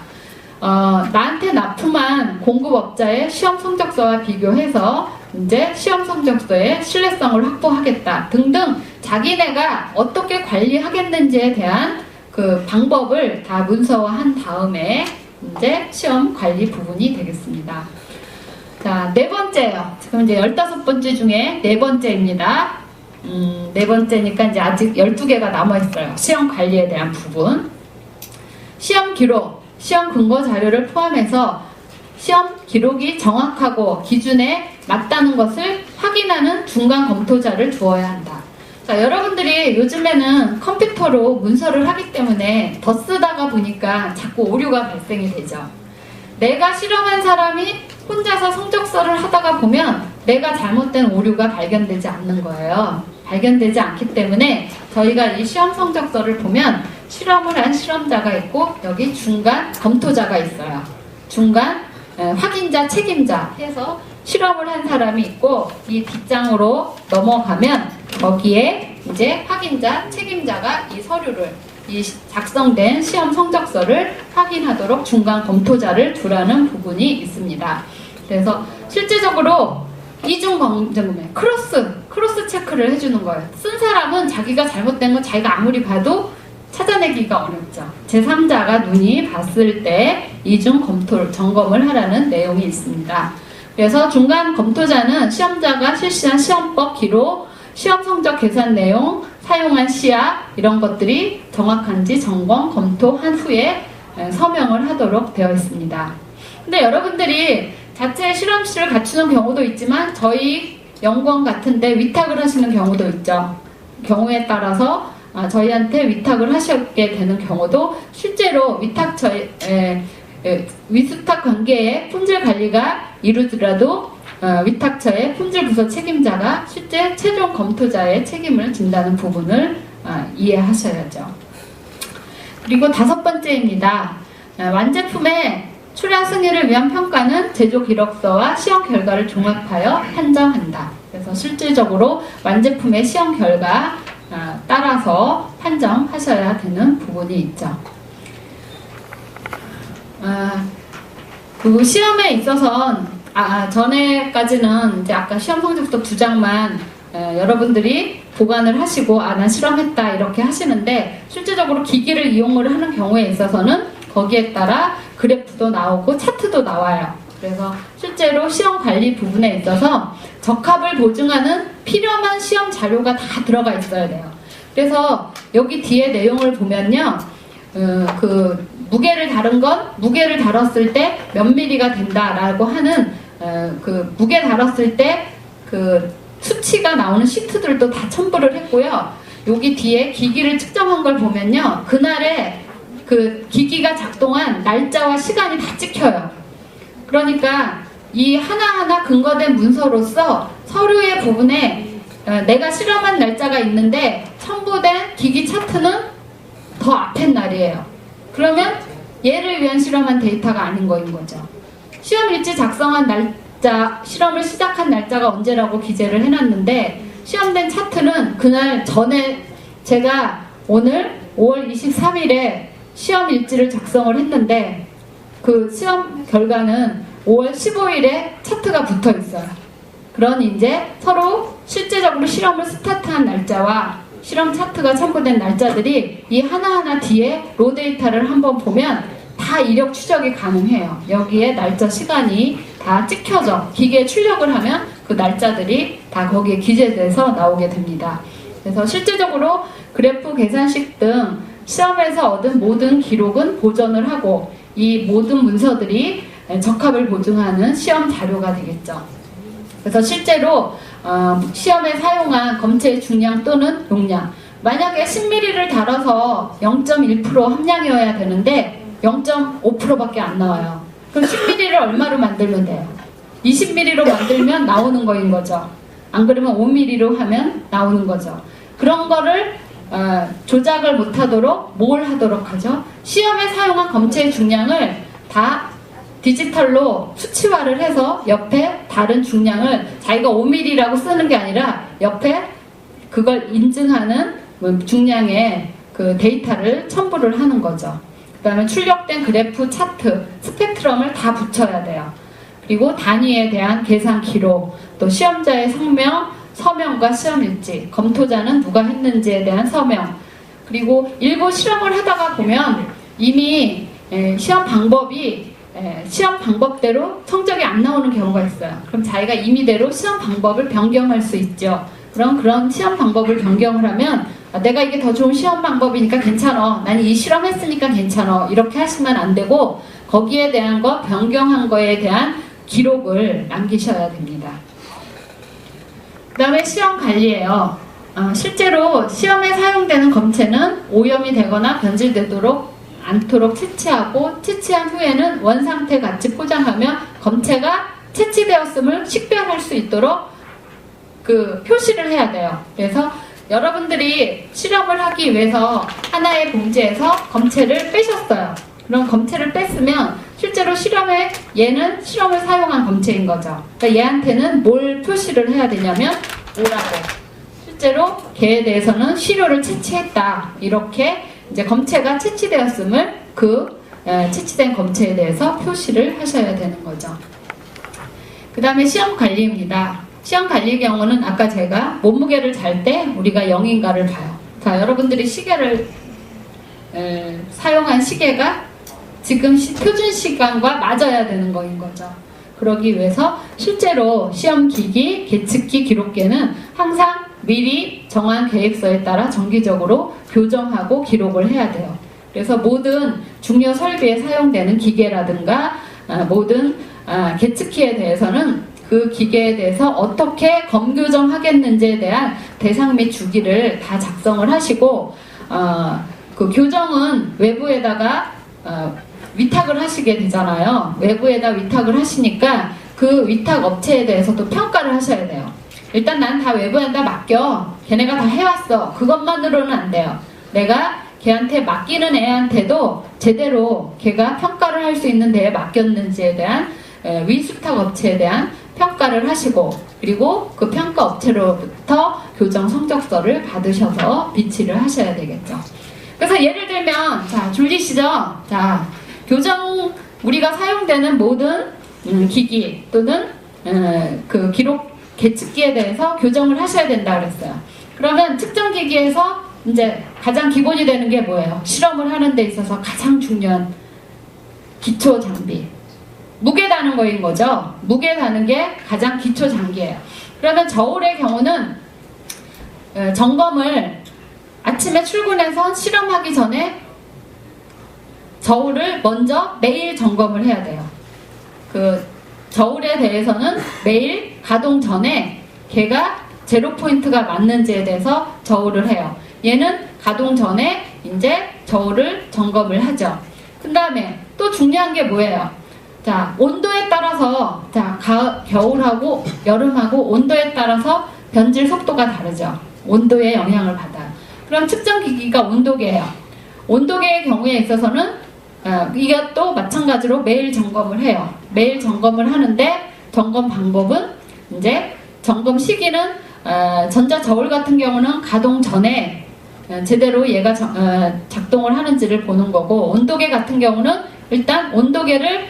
나한테 납품한 공급업자의 시험 성적서와 비교해서 이제 시험 성적서의 신뢰성을 확보하겠다 등등 자기네가 어떻게 관리하겠는지에 대한 그 방법을 다 문서화한 다음에 이제 시험 관리 부분이 되겠습니다. 자, 네 번째요. 지금 이제 15번째 중에 네 번째입니다. 네 번째니까 이제 아직 12개가 남아있어요. 시험 관리에 대한 부분. 시험 기록, 시험 근거 자료를 포함해서 시험 기록이 정확하고 기준에 맞다는 것을 확인하는 중간 검토자를 두어야 한다. 자, 여러분들이 요즘에는 컴퓨터로 문서를 하기 때문에 더 쓰다가 보니까 자꾸 오류가 발생이 되죠. 내가 실험한 사람이 혼자서 성적서를 하다가 보면 내가 잘못된 오류가 발견되지 않는 거예요. 발견되지 않기 때문에 저희가 이 시험 성적서를 보면 실험을 한 실험자가 있고 여기 중간 검토자가 있어요. 중간 확인자, 책임자 해서 실험을 한 사람이 있고 이 뒷장으로 넘어가면 거기에 이제 확인자, 책임자가 이 서류를, 이 작성된 시험 성적서를 확인하도록 중간 검토자를 두라는 부분이 있습니다. 그래서 실제적으로 이중 검증에 크로스 체크를 해주는 거예요. 쓴 사람은 자기가 잘못된 건 자기가 아무리 봐도 찾아내기가 어렵죠. 제3자가 눈이 봤을 때 이중 점검을 하라는 내용이 있습니다. 그래서 중간 검토자는 시험자가 실시한 시험법 기록, 시험 성적 계산 내용, 사용한 시야 이런 것들이 정확한지 점검, 검토한 후에 서명을 하도록 되어 있습니다. 근데 여러분들이 자체 실험실을 갖추는 경우도 있지만 저희 연구원 같은데 위탁을 하시는 경우도 있죠. 경우에 따라서 저희한테 위탁을 하시게 되는 경우도 실제로 위탁 관계의 품질 관리가 이루더라도 위탁처의 품질 부서 책임자가 실제 최종 검토자의 책임을 진다는 부분을 이해하셔야죠. 그리고 5번째입니다. 완제품의 출하 승인을 위한 평가는 제조 기록서와 시험 결과를 종합하여 판정한다. 그래서 실질적으로 완제품의 시험 결과 따라서 판정하셔야 되는 부분이 있죠. 그 시험에 있어서는 전에까지는 이제 아까 시험 성적서 2장만 여러분들이 보관을 하시고 난 실험했다 이렇게 하시는데 실제적으로 기기를 이용을 하는 경우에 있어서는 거기에 따라 그래프도 나오고 차트도 나와요. 그래서 실제로 시험 관리 부분에 있어서 적합을 보증하는 필요한 시험 자료가 다 들어가 있어야 돼요. 그래서 여기 뒤에 내용을 보면요, 그 무게를 다뤘을 때 몇 미리가 된다라고 하는 그 무게 다뤘을 때 그 수치가 나오는 시트들도 다 첨부를 했고요. 여기 뒤에 기기를 측정한 걸 보면요, 그날에 그 기기가 작동한 날짜와 시간이 다 찍혀요. 그러니까 이 하나하나 근거된 문서로서 서류의 부분에 내가 실험한 날짜가 있는데 첨부된 기기 차트는 더 앞에 날이에요. 그러면 얘를 위한 실험한 데이터가 아닌 거인 거죠. 시험 일지 작성한 날짜, 실험을 시작한 날짜가 언제라고 기재를 해놨는데 시험된 차트는 그날 전에 제가 오늘 5월 23일에 시험 일지를 작성을 했는데 그 시험 결과는 5월 15일에 차트가 붙어 있어요. 그런 이제 서로 실제적으로 실험을 스타트한 날짜와 실험 차트가 첨부된 날짜들이 이 하나하나 뒤에 로 데이터를 한번 보면 다 이력 추적이 가능해요. 여기에 날짜 시간이 다 찍혀져 기계에 출력을 하면 그 날짜들이 다 거기에 기재돼서 나오게 됩니다. 그래서 실제적으로 그래프 계산식 등 시험에서 얻은 모든 기록은 보존을 하고 이 모든 문서들이 적합을 보증하는 시험 자료가 되겠죠. 그래서 실제로 시험에 사용한 검체의 중량 또는 용량, 만약에 10ml를 달아서 0.1% 함량이어야 되는데 0.5%밖에 안 나와요. 그럼 10ml를 얼마로 만들면 돼요? 20ml로 만들면 나오는 거인 거죠. 안 그러면 5ml로 하면 나오는 거죠. 그런 거를 조작을 못하도록 뭘 하도록 하죠? 시험에 사용한 검체의 중량을 다 디지털로 수치화를 해서 옆에 다른 중량을 자기가 5mm라고 쓰는 게 아니라 옆에 그걸 인증하는 중량의 그 데이터를 첨부를 하는 거죠. 그 다음에 출력된 그래프, 차트, 스펙트럼을 다 붙여야 돼요. 그리고 단위에 대한 계산 기록, 또 시험자의 성명, 서명과 시험일지, 검토자는 누가 했는지에 대한 서명, 그리고 일부 실험을 하다가 보면 이미 시험 방법대로 성적이 안 나오는 경우가 있어요. 그럼 자기가 임의대로 시험 방법을 변경할 수 있죠. 그런 시험 방법을 변경을 하면 내가 이게 더 좋은 시험 방법이니까 괜찮아. 난 이 실험했으니까 괜찮아. 이렇게 하시면 안 되고 거기에 대한 거 변경한 거에 대한 기록을 남기셔야 됩니다. 그 다음에 시험 관리예요. 실제로 시험에 사용되는 검체는 오염이 되거나 변질되도록 않도록 채취하고 채취한 후에는 원상태 같이 포장하며 검체가 채취되었음을 식별할 수 있도록 그 표시를 해야 돼요. 그래서 여러분들이 실험을 하기 위해서 하나의 봉지에서 검체를 빼셨어요. 그럼 검체를 뺐으면 실제로 실험에 얘는 실험을 사용한 검체인 거죠. 그러니까 얘한테는 뭘 표시를 해야 되냐면 오라고. 실제로 걔에 대해서는 시료를 채취했다. 이렇게 이제 검체가 채취되었음을 채취된 검체에 대해서 표시를 하셔야 되는 거죠. 그 다음에 시험 관리입니다. 시험 관리 경우는 아까 제가 몸무게를 잴 때 우리가 0인가를 봐요. 자, 여러분들이 시계를 사용한 시계가 지금 표준 시간과 맞아야 되는 거인 거죠. 그러기 위해서 실제로 시험기기, 계측기, 기록계는 항상 미리 정한 계획서에 따라 정기적으로 교정하고 기록을 해야 돼요. 그래서 모든 중요 설비에 사용되는 기계라든가 모든 계측기에 대해서는 그 기계에 대해서 어떻게 검교정하겠는지에 대한 대상 및 주기를 다 작성을 하시고 그 교정은 외부에다가 위탁을 하시게 되잖아요. 외부에다 위탁을 하시니까 그 위탁 업체에 대해서도 평가를 하셔야 돼요. 일단 난 다 외부에다 맡겨. 걔네가 다 해왔어. 그것만으로는 안 돼요. 내가 걔한테 맡기는 애한테도 제대로 걔가 평가를 할 수 있는 데에 맡겼는지에 대한 위수탁 업체에 대한 평가를 하시고, 그리고 그 평가 업체로부터 교정 성적서를 받으셔서 비치를 하셔야 되겠죠. 그래서 예를 들면 자, 졸리시죠? 자, 교정 우리가 사용되는 모든 기기 또는 그 기록 계측기에 대해서 교정을 하셔야 된다 그랬어요. 그러면 측정기기에서 이제 가장 기본이 되는 게 뭐예요? 실험을 하는 데 있어서 가장 중요한 기초 장비, 무게 다는 거인 거죠. 무게 다는 게 가장 기초 장비예요. 그러면 저울의 경우는 점검을 아침에 출근해서 실험하기 전에 저울을 먼저 매일 점검을 해야 돼요. 그 저울에 대해서는 매일 가동 전에 걔가 제로 포인트가 맞는지에 대해서 저울을 해요. 얘는 가동 전에 이제 저울을 점검을 하죠. 그 다음에 또 중요한 게 뭐예요? 자, 온도에 따라서 자, 겨울하고 여름하고 온도에 따라서 변질 속도가 다르죠. 온도에 영향을 받아요. 그럼 측정기기가 온도계예요. 온도계의 경우에 있어서는 이것도 마찬가지로 매일 점검을 해요. 매일 점검을 하는데 점검 방법은 이제 점검 시기는 전자저울 같은 경우는 가동 전에 제대로 얘가 작동을 하는지를 보는 거고, 온도계 같은 경우는 일단 온도계를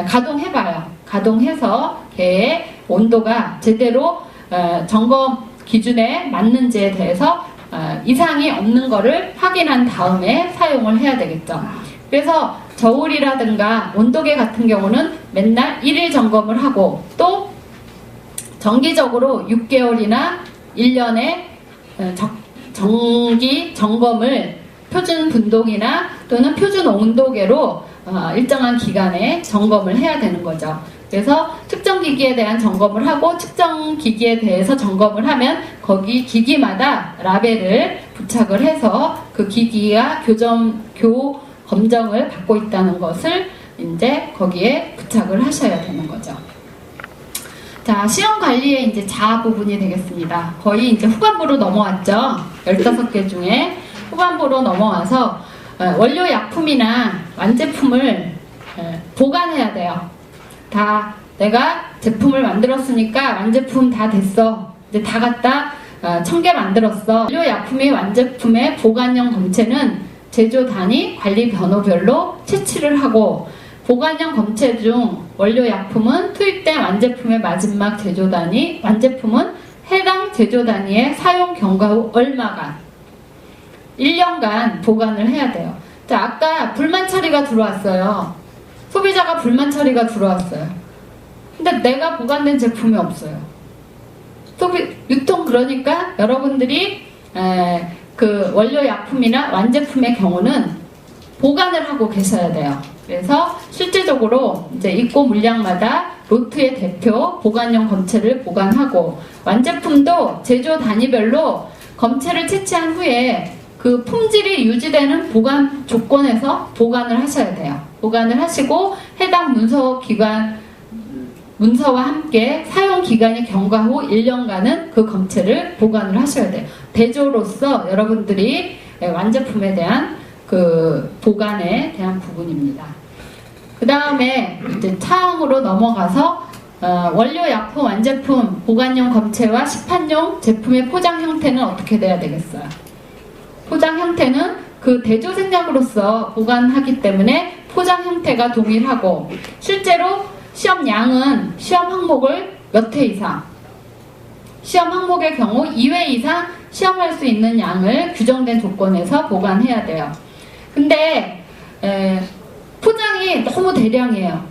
가동해봐요. 가동해서 걔의 온도가 제대로 점검 기준에 맞는지에 대해서 이상이 없는 거를 확인한 다음에 사용을 해야 되겠죠. 그래서 저울이라든가 온도계 같은 경우는 맨날 1일 점검을 하고, 또 정기적으로 6개월이나 1년에 정기 점검을 표준 분동이나 또는 표준 온도계로 일정한 기간에 점검을 해야 되는 거죠. 그래서 특정 기기에 대한 점검을 하고, 특정 기기에 대해서 점검을 하면 거기 기기마다 라벨을 부착을 해서 그 기기가 검정을 받고 있다는 것을 이제 거기에 부착을 하셔야 되는 거죠. 자, 시험 관리의 이제 자 부분이 되겠습니다. 거의 이제 후반부로 넘어왔죠. 15개 중에 후반부로 넘어와서 원료 약품이나 완제품을 보관해야 돼요. 다 내가 제품을 만들었으니까 완제품 다 됐어. 이제 다 갖다 1000개 만들었어. 원료 약품이 완제품의 보관용 검체는 제조 단위 관리 번호별로 채취를 하고, 보관용 검체 중 원료 약품은 투입된 완제품의 마지막 제조 단위, 완제품은 해당 제조 단위의 사용 경과 후 얼마간, 1년간 보관을 해야 돼요. 자, 아까 불만 처리가 들어왔어요. 소비자가 불만 처리가 들어왔어요. 근데 내가 보관된 제품이 없어요. 유통, 그러니까 여러분들이 그 원료 약품이나 완제품의 경우는 보관을 하고 계셔야 돼요. 그래서 실질적으로 이제 입고 물량마다 로트의 대표 보관용 검체를 보관하고, 완제품도 제조 단위별로 검체를 채취한 후에 그 품질이 유지되는 보관 조건에서 보관을 하셔야 돼요. 보관을 하시고 해당 문서와 함께 사용 기간이 경과 후 1년간은 그 검체를 보관을 하셔야 돼요. 대조로서 여러분들이 완제품에 대한 그 보관에 대한 부분입니다. 그 다음에 이제 차항으로 넘어가서 원료 약품, 완제품, 보관용 검체와 시판용 제품의 포장 형태는 어떻게 돼야 되겠어요? 포장 형태는 그 대조 생략으로서 보관하기 때문에 포장 형태가 동일하고, 실제로 시험 양은 시험 항목을 몇 회 이상, 시험 항목의 경우 2회 이상 시험할 수 있는 양을 규정된 조건에서 보관해야 돼요. 근데 포장이 너무 대량이에요.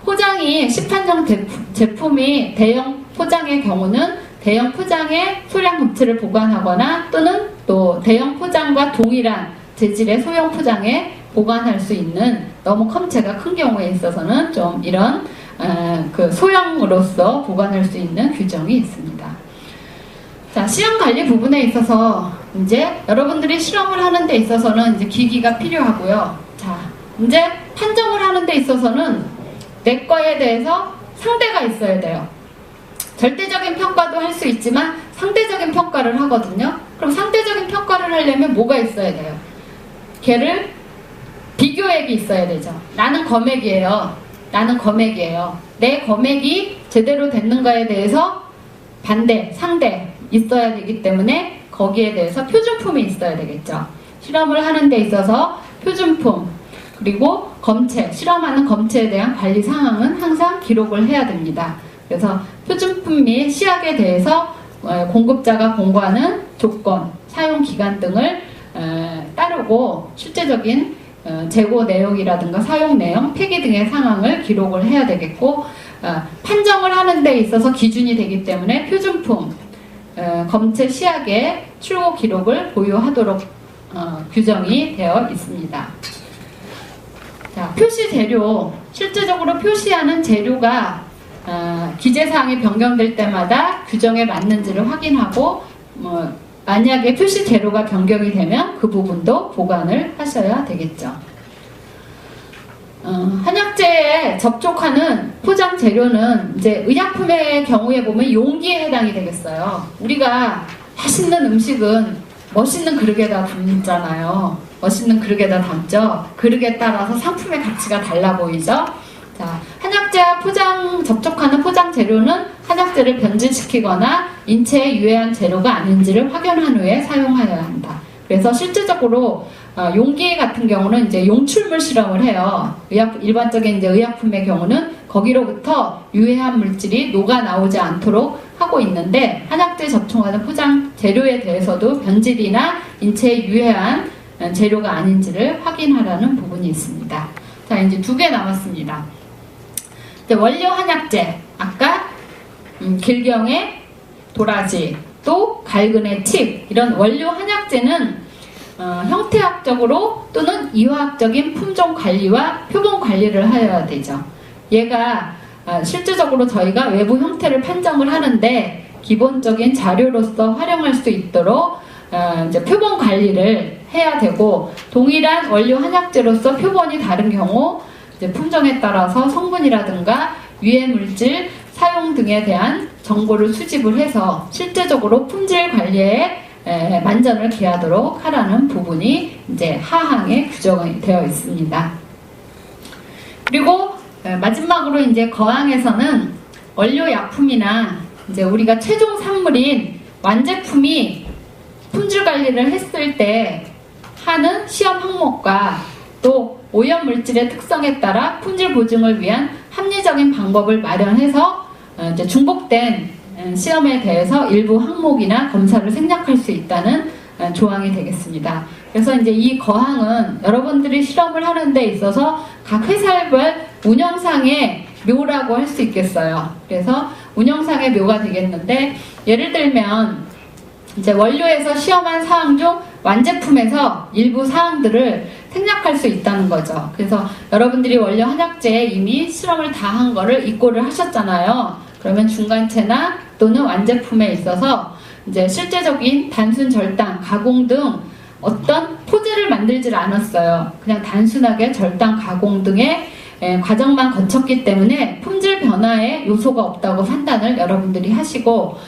포장이 시판용 제품이 대형 포장의 경우는 대형 포장에 소량 검체를 보관하거나, 또는 또 대형 포장과 동일한 재질의 소형 포장에 보관할 수 있는, 너무 검체가 큰 경우에 있어서는 좀 이런 그 소형으로서 보관할 수 있는 규정이 있습니다. 자, 시험 관리 부분에 있어서 이제 여러분들이 실험을 하는 데 있어서는 이제 기기가 필요하고요. 자, 이제 판정을 하는 데 있어서는 내 거에 대해서 상대가 있어야 돼요. 절대적인 평가도 할 수 있지만 상대적인 평가를 하거든요. 그럼 상대적인 평가를 하려면 뭐가 있어야 돼요? 걔를 비교액이 있어야 되죠. 나는 검액이에요. 나는 검액이에요. 내 검액이 제대로 됐는가에 대해서 상대 있어야 되기 때문에 거기에 대해서 표준품이 있어야 되겠죠. 실험을 하는 데 있어서 표준품, 그리고 검체, 실험하는 검체에 대한 관리 상황은 항상 기록을 해야 됩니다. 그래서 표준품 및 시약에 대해서 공급자가 공고하는 조건, 사용 기간 등을 따르고 실제적인 재고 내용이라든가 사용 내용, 폐기 등의 상황을 기록을 해야 되겠고, 판정을 하는 데 있어서 기준이 되기 때문에 표준품, 검체 시약의 출고 기록을 보유하도록 규정이 되어 있습니다. 자, 표시 재료, 실제적으로 표시하는 재료가 기재사항이 변경될 때마다 규정에 맞는지를 확인하고, 만약에 표시 재료가 변경이 되면 그 부분도 보관을 하셔야 되겠죠. 한약재에 접촉하는 포장 재료는 이제 의약품의 경우에 보면 용기에 해당이 되겠어요. 우리가 맛있는 음식은 멋있는 그릇에다 담잖아요. 멋있는 그릇에다 담죠. 그릇에 따라서 상품의 가치가 달라 보이죠. 자, 한약재와 접촉하는 포장 재료는 한약재를 변질시키거나 인체에 유해한 재료가 아닌지를 확인한 후에 사용하여야 한다. 그래서 실질적으로 용기 같은 경우는 이제 용출물 실험을 해요. 일반적인 이제 의약품의 경우는 거기로부터 유해한 물질이 녹아 나오지 않도록 하고 있는데, 한약재 접촉하는 포장 재료에 대해서도 변질이나 인체에 유해한 재료가 아닌지를 확인하라는 부분이 있습니다. 자, 이제 2개 남았습니다. 이제 원료 한약재, 아까 길경의 도라지, 또 갈근의 칡, 이런 원료 한약재는 형태학적으로 또는 이화학적인 품종 관리와 표본 관리를 하여야 되죠. 얘가 실질적으로 저희가 외부 형태를 판정을 하는데 기본적인 자료로서 활용할 수 있도록 이제 표본 관리를 해야 되고, 동일한 원료 한약재로서 표본이 다른 경우 이제 품종에 따라서 성분이라든가 유해 물질 사용 등에 대한 정보를 수집을 해서 실제적으로 품질 관리에 만전을 기하도록 하라는 부분이 이제 하항에 규정이 되어 있습니다. 그리고 마지막으로 이제 거항에서는 원료 약품이나 이제 우리가 최종 산물인 완제품이 품질 관리를 했을 때 하는 시험 항목과 또 오염 물질의 특성에 따라 품질 보증을 위한 합리적인 방법을 마련해서 이제 중복된 시험에 대해서 일부 항목이나 검사를 생략할 수 있다는 조항이 되겠습니다. 그래서 이제 이 거항은 여러분들이 실험을 하는 데 있어서 각 회사별 운영상의 묘라고 할 수 있겠어요. 그래서 운영상의 묘가 되겠는데, 예를 들면 이제 원료에서 시험한 사항 중 완제품에서 일부 사항들을 생략할 수 있다는 거죠. 그래서 여러분들이 원료 한약재에 이미 실험을 다 한 거를 입고를 하셨잖아요. 그러면 중간체나 또는 완제품에 있어서 이제 실제적인 단순 절단, 가공 등 어떤 포즈를 만들질 않았어요. 그냥 단순하게 절단, 가공 등의 과정만 거쳤기 때문에 품질 변화의 요소가 없다고 판단을 여러분들이 하시고,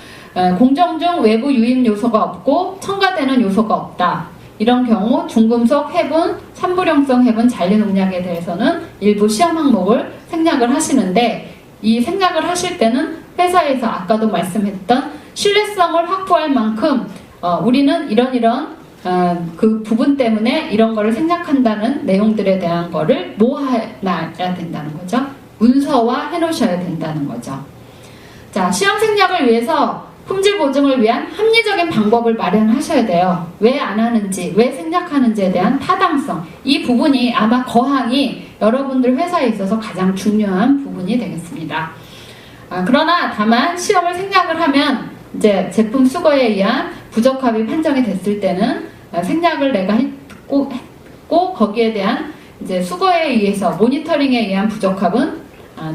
공정 중 외부 유입 요소가 없고 첨가되는 요소가 없다. 이런 경우 중금속 해분, 산불용성 해분 잔류 농약에 대해서는 일부 시험 항목을 생략을 하시는데, 이 생략을 하실 때는 회사에서 아까도 말씀했던 신뢰성을 확보할 만큼 우리는 이런 그 부분 때문에 이런 거를 생략한다는 내용들에 대한 거를 모아놔야 된다는 거죠. 문서화 해놓으셔야 된다는 거죠. 자, 시험 생략을 위해서 품질 보증을 위한 합리적인 방법을 마련하셔야 돼요. 왜 안 하는지, 왜 생략하는지에 대한 타당성, 이 부분이 아마 거항이 여러분들 회사에 있어서 가장 중요한 부분이 되겠습니다. 그러나 다만 시험을 생략을 하면 이제 제품 수거에 의한 부적합이 판정이 됐을 때는 생략을 내가 했고 거기에 대한 이제 수거에 의해서 모니터링에 의한 부적합은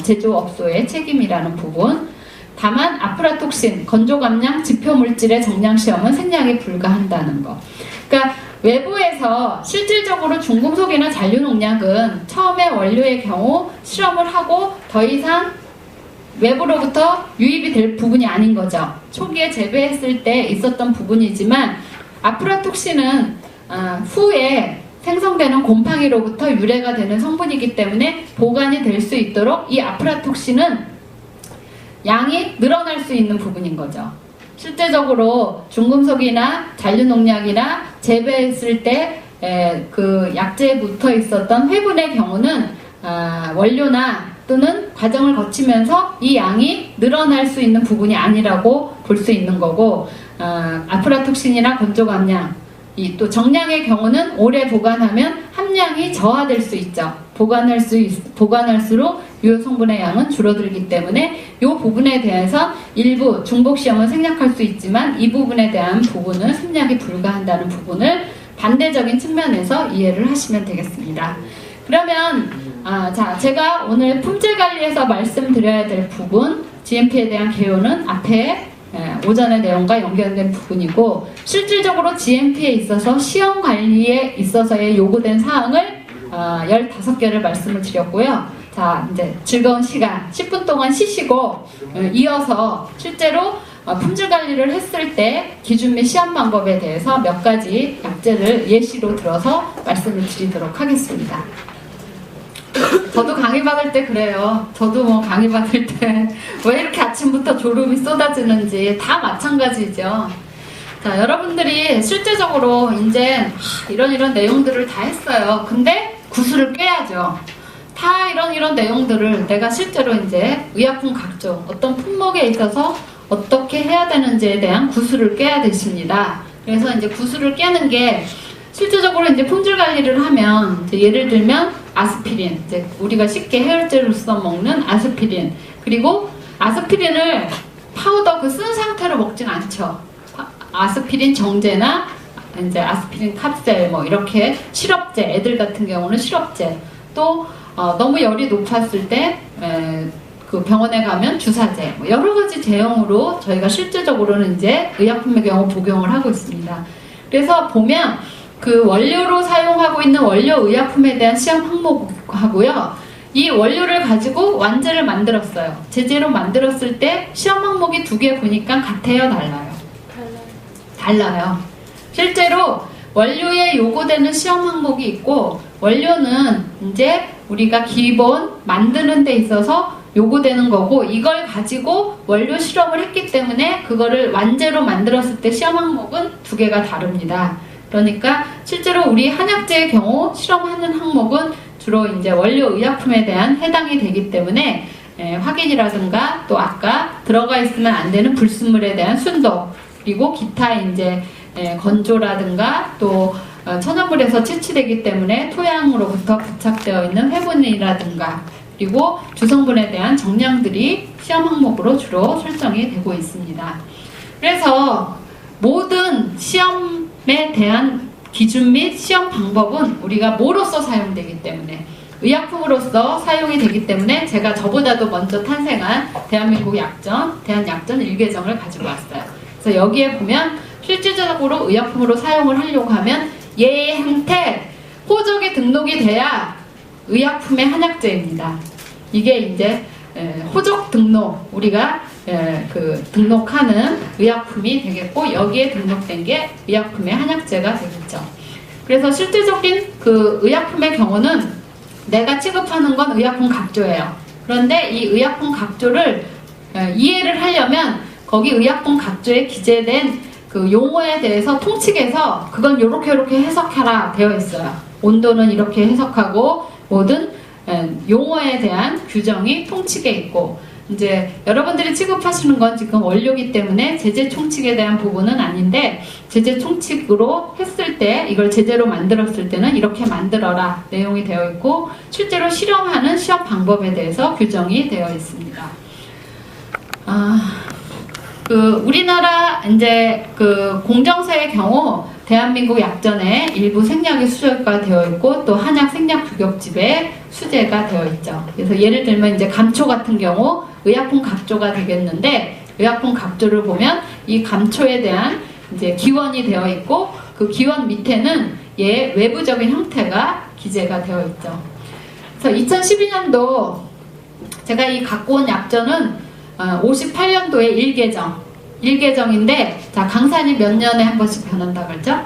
제조업소의 책임이라는 부분. 다만 아프라톡신, 건조감량, 지표물질의 정량 시험은 생략이 불가한다는 거. 그러니까 외부에서 실질적으로 중금속이나 잔류농약은 처음에 원료의 경우 실험을 하고 더 이상 외부로부터 유입이 될 부분이 아닌 거죠. 초기에 재배했을 때 있었던 부분이지만, 아프라톡신은 후에 생성되는 곰팡이로부터 유래가 되는 성분이기 때문에 보관이 될 수 있도록 이 아프라톡신은 양이 늘어날 수 있는 부분인 거죠. 실제적으로 중금속이나 잔류농약이나 재배했을 때 그 약재에 붙어 있었던 회분의 경우는 원료나 또는 과정을 거치면서 이 양이 늘어날 수 있는 부분이 아니라고 볼 수 있는 거고, 아프라톡신이나 건조감량, 또 정량의 경우는 오래 보관하면 함량이 저하될 수 있죠. 보관할수록 유효 성분의 양은 줄어들기 때문에 이 부분에 대해서 일부 중복 시험은 생략할 수 있지만 이 부분에 대한 부분은 생략이 불가한다는 부분을 반대적인 측면에서 이해를 하시면 되겠습니다. 그러면 자, 제가 오늘 품질 관리에서 말씀드려야 될 부분, GMP에 대한 개요는 앞에 오전의 내용과 연결된 부분이고, 실질적으로 GMP에 있어서 시험 관리에 있어서의 요구된 사항을 15개를 말씀을 드렸고요. 자, 이제 즐거운 시간 10분 동안 쉬시고 이어서 실제로 품질 관리를 했을 때 기준 및 시험 방법에 대해서 몇 가지 약재를 예시로 들어서 말씀을 드리도록 하겠습니다. 저도 강의 받을 때 그래요. 저도 뭐 강의 받을 때 왜 이렇게 아침부터 졸음이 쏟아지는지 다 마찬가지죠. 자, 여러분들이 실제적으로 이제 이런 내용들을 다 했어요. 근데 구슬을 꿰야죠. 다 이런 내용들을 내가 실제로 이제 의약품 각종 어떤 품목에 있어서 어떻게 해야 되는지에 대한 구슬을 꿰야 되십니다. 그래서 이제 구슬을 꿰는 게 실제적으로 이제 품질 관리를 하면 이제 예를 들면 아스피린, 이제 우리가 쉽게 해열제로서 먹는 아스피린, 그리고 아스피린을 파우더 그 쓴 상태로 먹진 않죠. 아스피린 정제나 이제 아스피린 캅셀 뭐 이렇게 시럽제, 애들 같은 경우는 시럽제, 또 너무 열이 높았을 때 그 병원에 가면 주사제, 뭐 여러 가지 제형으로 저희가 실제적으로는 이제 의약품의 경우 복용을 하고 있습니다. 그래서 보면 그 원료로 사용하고 있는 원료 의약품에 대한 시험 항목하고요. 이 원료를 가지고 완제를 만들었어요. 제재로 만들었을 때 시험 항목이 두 개 보니까 같아요, 달라요? 달라요. 실제로 원료에 요구되는 시험 항목이 있고, 원료는 이제 우리가 기본 만드는 데 있어서 요구되는 거고, 이걸 가지고 원료 실험을 했기 때문에 그거를 완제로 만들었을 때 시험 항목은 두 개가 다릅니다. 그러니까 실제로 우리 한약재의 경우 실험하는 항목은 주로 이제 원료 의약품에 대한 해당이 되기 때문에 확인이라든가 또 아까 들어가 있으면 안 되는 불순물에 대한 순도, 그리고 기타 이제 건조라든가 또 천연물에서 채취되기 때문에 토양으로부터 부착되어 있는 회분이라든가 그리고 주성분에 대한 정량들이 시험 항목으로 주로 설정이 되고 있습니다. 그래서 모든 시험에 대한 기준 및 시험 방법은 우리가 뭐로서 사용되기 때문에 의약품으로서 사용이 되기 때문에 제가 저보다도 먼저 탄생한 대한민국 약전, 대한약전 1개정을 가지고 왔어요. 그래서 여기에 보면 실질적으로 의약품으로 사용을 하려고 하면 예 행태 호적이 등록이 돼야 의약품의 한약재입니다. 이게 이제 호적 등록, 우리가 그 등록하는 의약품이 되겠고, 여기에 등록된 게 의약품의 한약재가 되겠죠. 그래서 실질적인 그 의약품의 경우는 내가 취급하는 건 의약품 각조예요. 그런데 이 의약품 각조를 이해를 하려면 거기 의약품 각조에 기재된 그 용어에 대해서 통칙에서 그건 요렇게 해석하라 되어 있어요. 온도는 이렇게 해석하고 모든 용어에 대한 규정이 통칙에 있고, 이제 여러분들이 취급하시는 건 지금 원료기 때문에 제재 총칙에 대한 부분은 아닌데, 제재 총칙으로 했을 때 이걸 제재로 만들었을 때는 이렇게 만들어라 내용이 되어 있고, 실제로 실험하는 시험 방법에 대해서 규정이 되어 있습니다. 우리나라 이제 그 공정사의 경우 대한민국 약전에 일부 생략이 수저가 되어 있고 또 한약 생략 규격집에 수제가 되어 있죠. 그래서 예를 들면 이제 감초 같은 경우 의약품 각조가 되겠는데, 의약품 각조를 보면 이 감초에 대한 이제 기원이 되어 있고 그 기원 밑에는 얘 외부적인 형태가 기재가 되어 있죠. 그래서 2012년도 제가 이 갖고 온 약전은 58년도에 1개정인데, 자, 강산이 몇 년에 한 번씩 변한다고 그러죠?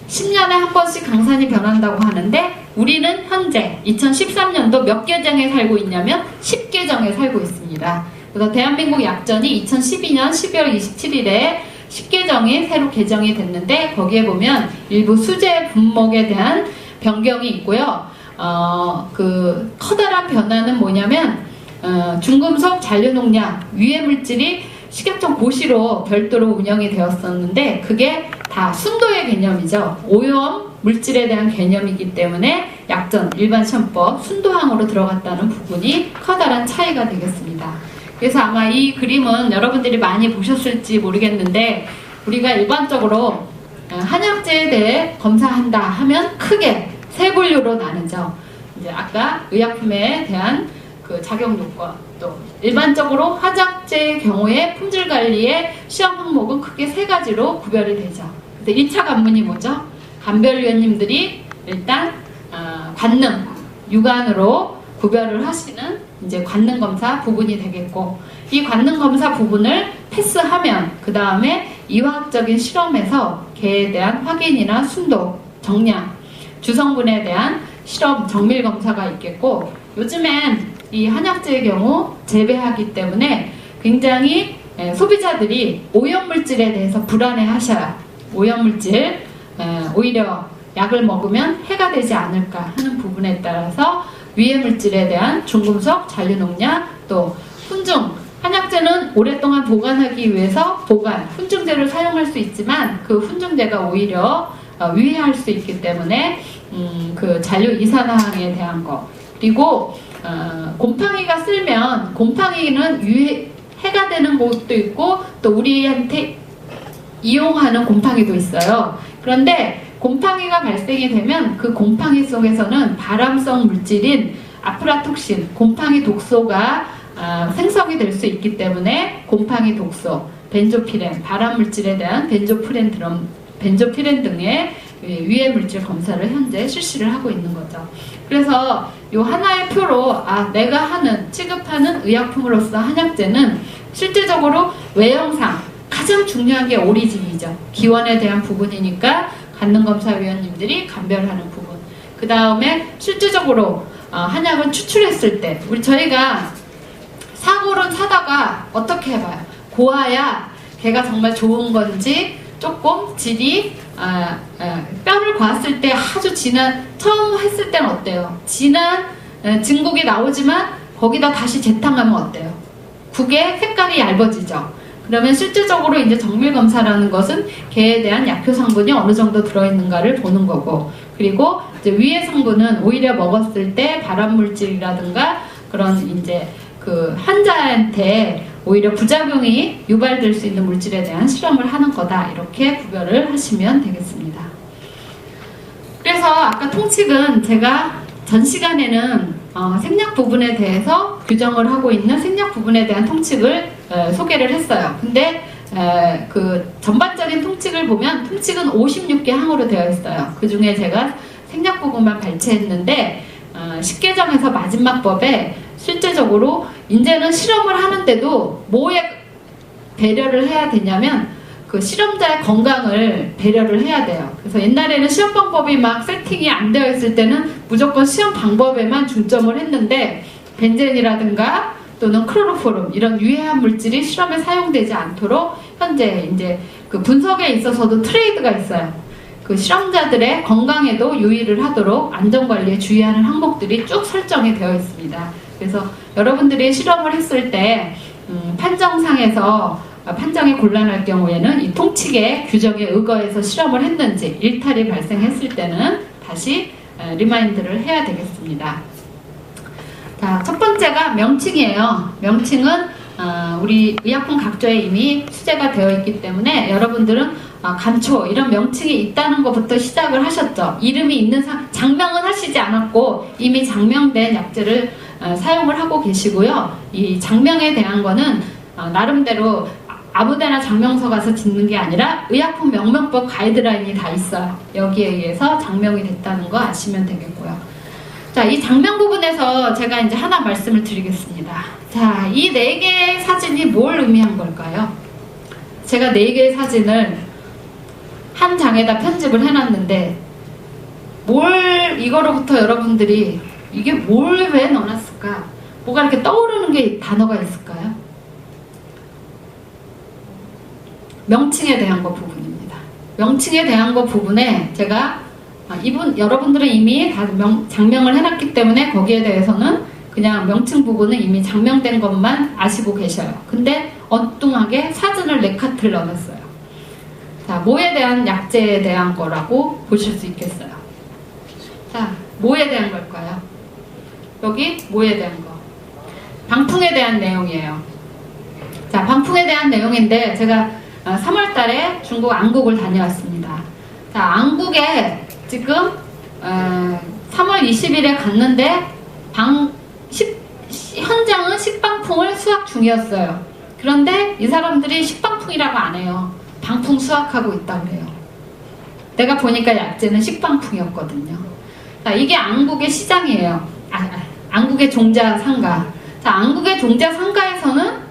10년에 한 번씩 강산이 변한다고 하는데, 우리는 현재 2013년도 몇 개정에 살고 있냐면 10개정에 살고 있습니다. 그래서 대한민국 약전이 2012년 12월 27일에 10개정이 새로 개정이 됐는데, 거기에 보면 일부 수제 분목에 대한 변경이 있고요. 그 커다란 변화는 뭐냐면 중금속 잔류농약 유해물질이 식약청 고시로 별도로 운영이 되었었는데, 그게 다 순도의 개념이죠. 오염 물질에 대한 개념이기 때문에 약전 일반 시험법 순도항으로 들어갔다는 부분이 커다란 차이가 되겠습니다. 그래서 아마 이 그림은 여러분들이 많이 보셨을지 모르겠는데, 우리가 일반적으로 한약재에 대해 검사한다 하면 크게 세 분류로 나누죠. 이제 아까 의약품에 대한 그 작용 요건, 또 일반적으로 화작제의 경우에 품질 관리의 시험 항목은 크게 세 가지로 구별이 되죠. 1차 관문이 뭐죠? 감별위원님들이 일단 관능, 육안으로 구별을 하시는 이제 관능 검사 부분이 되겠고, 이 관능 검사 부분을 패스하면 그 다음에 이화학적인 실험에서 개에 대한 확인이나 순도, 정량, 주성분에 대한 실험, 정밀 검사가 있겠고, 요즘엔 이 한약재의 경우 재배하기 때문에 굉장히 소비자들이 오염물질에 대해서 불안해 하셔요. 오염물질, 오히려 약을 먹으면 해가 되지 않을까 하는 부분에 따라서 유해물질에 대한 중금속, 잔류농약, 또 훈증, 한약재는 오랫동안 보관하기 위해서 훈증제를 사용할 수 있지만 그 훈증제가 오히려 위해할 수 있기 때문에 그 잔류 이산화황에 대한 거, 그리고 곰팡이가 쓸면 곰팡이는 해가 되는 곳도 있고 또 우리한테 이용하는 곰팡이도 있어요. 그런데 곰팡이가 발생이 되면 그 곰팡이 속에서는 발암성 물질인 아프라톡신, 곰팡이 독소가 생성이 될 수 있기 때문에 곰팡이 독소, 벤조피렌, 발암물질에 대한 벤조피렌 등의 유해물질 검사를 현재 실시를 하고 있는 거죠. 그래서 이 하나의 표로 내가 취급하는 의약품으로서 한약재는 실질적으로 외형상 가장 중요한 게 오리진이죠. 기원에 대한 부분이니까 관능검사위원님들이 감별하는 부분. 그 다음에 실질적으로 한약을 추출했을 때 저희가 사고를 사다가 어떻게 해봐요? 고아야 걔가 정말 좋은 건지 조금 질이 뼈를 과았을 때 아주 처음 했을 때는 어때요? 진한 진국이 나오지만 거기다 다시 재탕하면 어때요? 국의 색깔이 얇아지죠. 그러면 실질적으로 이제 정밀검사라는 것은 개에 대한 약효 성분이 어느 정도 들어있는가를 보는 거고, 그리고 이제 위해 성분은 오히려 먹었을 때 발암물질이라든가 그런 이제 그 환자한테 오히려 부작용이 유발될 수 있는 물질에 대한 실험을 하는 거다, 이렇게 구별을 하시면 되겠습니다. 그래서 아까 통칙은 제가 전 시간에는 생략 부분에 대해서 규정을 하고 있는 생략 부분에 대한 통칙을 소개를 했어요. 근데 그 전반적인 통칙을 보면 통칙은 56개 항으로 되어 있어요. 그 중에 제가 생략 부분만 발췌했는데 10개정에서 마지막 법에 실제적으로 이제는 실험을 하는데도 뭐에 배려를 해야 되냐면 그 실험자의 건강을 배려를 해야 돼요. 그래서 옛날에는 시험 방법이 막 세팅이 안 되어 있을 때는 무조건 시험 방법에만 중점을 했는데 벤젠이라든가 또는 클로로포름 이런 유해한 물질이 실험에 사용되지 않도록 현재 이제 그 분석에 있어서도 트레이드가 있어요. 그 실험자들의 건강에도 유의를 하도록 안전관리에 주의하는 항목들이 쭉 설정이 되어 있습니다. 그래서 여러분들이 실험을 했을 때 판정상에서 판정이 곤란할 경우에는 이 통칙의 규정에 의거해서 실험을 했는지 일탈이 발생했을 때는 다시 리마인드를 해야 되겠습니다. 자, 첫 번째가 명칭이에요. 명칭은 우리 의약품 각조에 이미 수제가 되어 있기 때문에 여러분들은 감초 이런 명칭이 있다는 것부터 시작을 하셨죠. 이름이 있는 장명은 하시지 않았고 이미 장명된 약재를 사용을 하고 계시고요. 이 장명에 대한 거는 나름대로 아무데나 장명서 가서 짓는 게 아니라 의약품 명명법 가이드라인이 다 있어요. 여기에 의해서 장명이 됐다는 거 아시면 되겠고요. 자, 이 장명 부분에서 제가 이제 하나 말씀을 드리겠습니다. 자, 이 4개의 사진이 뭘 의미한 걸까요? 제가 4개의 사진을 한 장에다 편집을 해놨는데 이거로부터 여러분들이 이게 뭘 왜 넣어놨을까? 뭐가 이렇게 떠오르는 게 단어가 있을까요? 명칭에 대한 거 부분입니다. 명칭에 대한 거 부분에 제가 여러분들은 이미 다 장명을 해놨기 때문에 거기에 대해서는 그냥 명칭 부분은 이미 장명된 것만 아시고 계셔요. 근데 엉뚱하게 사진을 4카트를 넣어놨어요. 자, 뭐에 대한 약재에 대한 거라고 보실 수 있겠어요. 자, 뭐에 대한 걸까요? 여기 뭐에 대한 거? 방풍에 대한 내용이에요. 자, 방풍에 대한 내용인데 제가 3월 달에 중국 안국을 다녀왔습니다. 자, 안국에 지금 3월 20일에 갔는데 현장은 식방풍을 수확 중이었어요. 그런데 이 사람들이 식방풍이라고 안 해요. 방풍 수확하고 있다고 해요. 내가 보니까 약재는 식방풍이었거든요. 자, 이게 안국의 시장이에요. 안국의 종자 상가. 자, 안국의 종자 상가에서는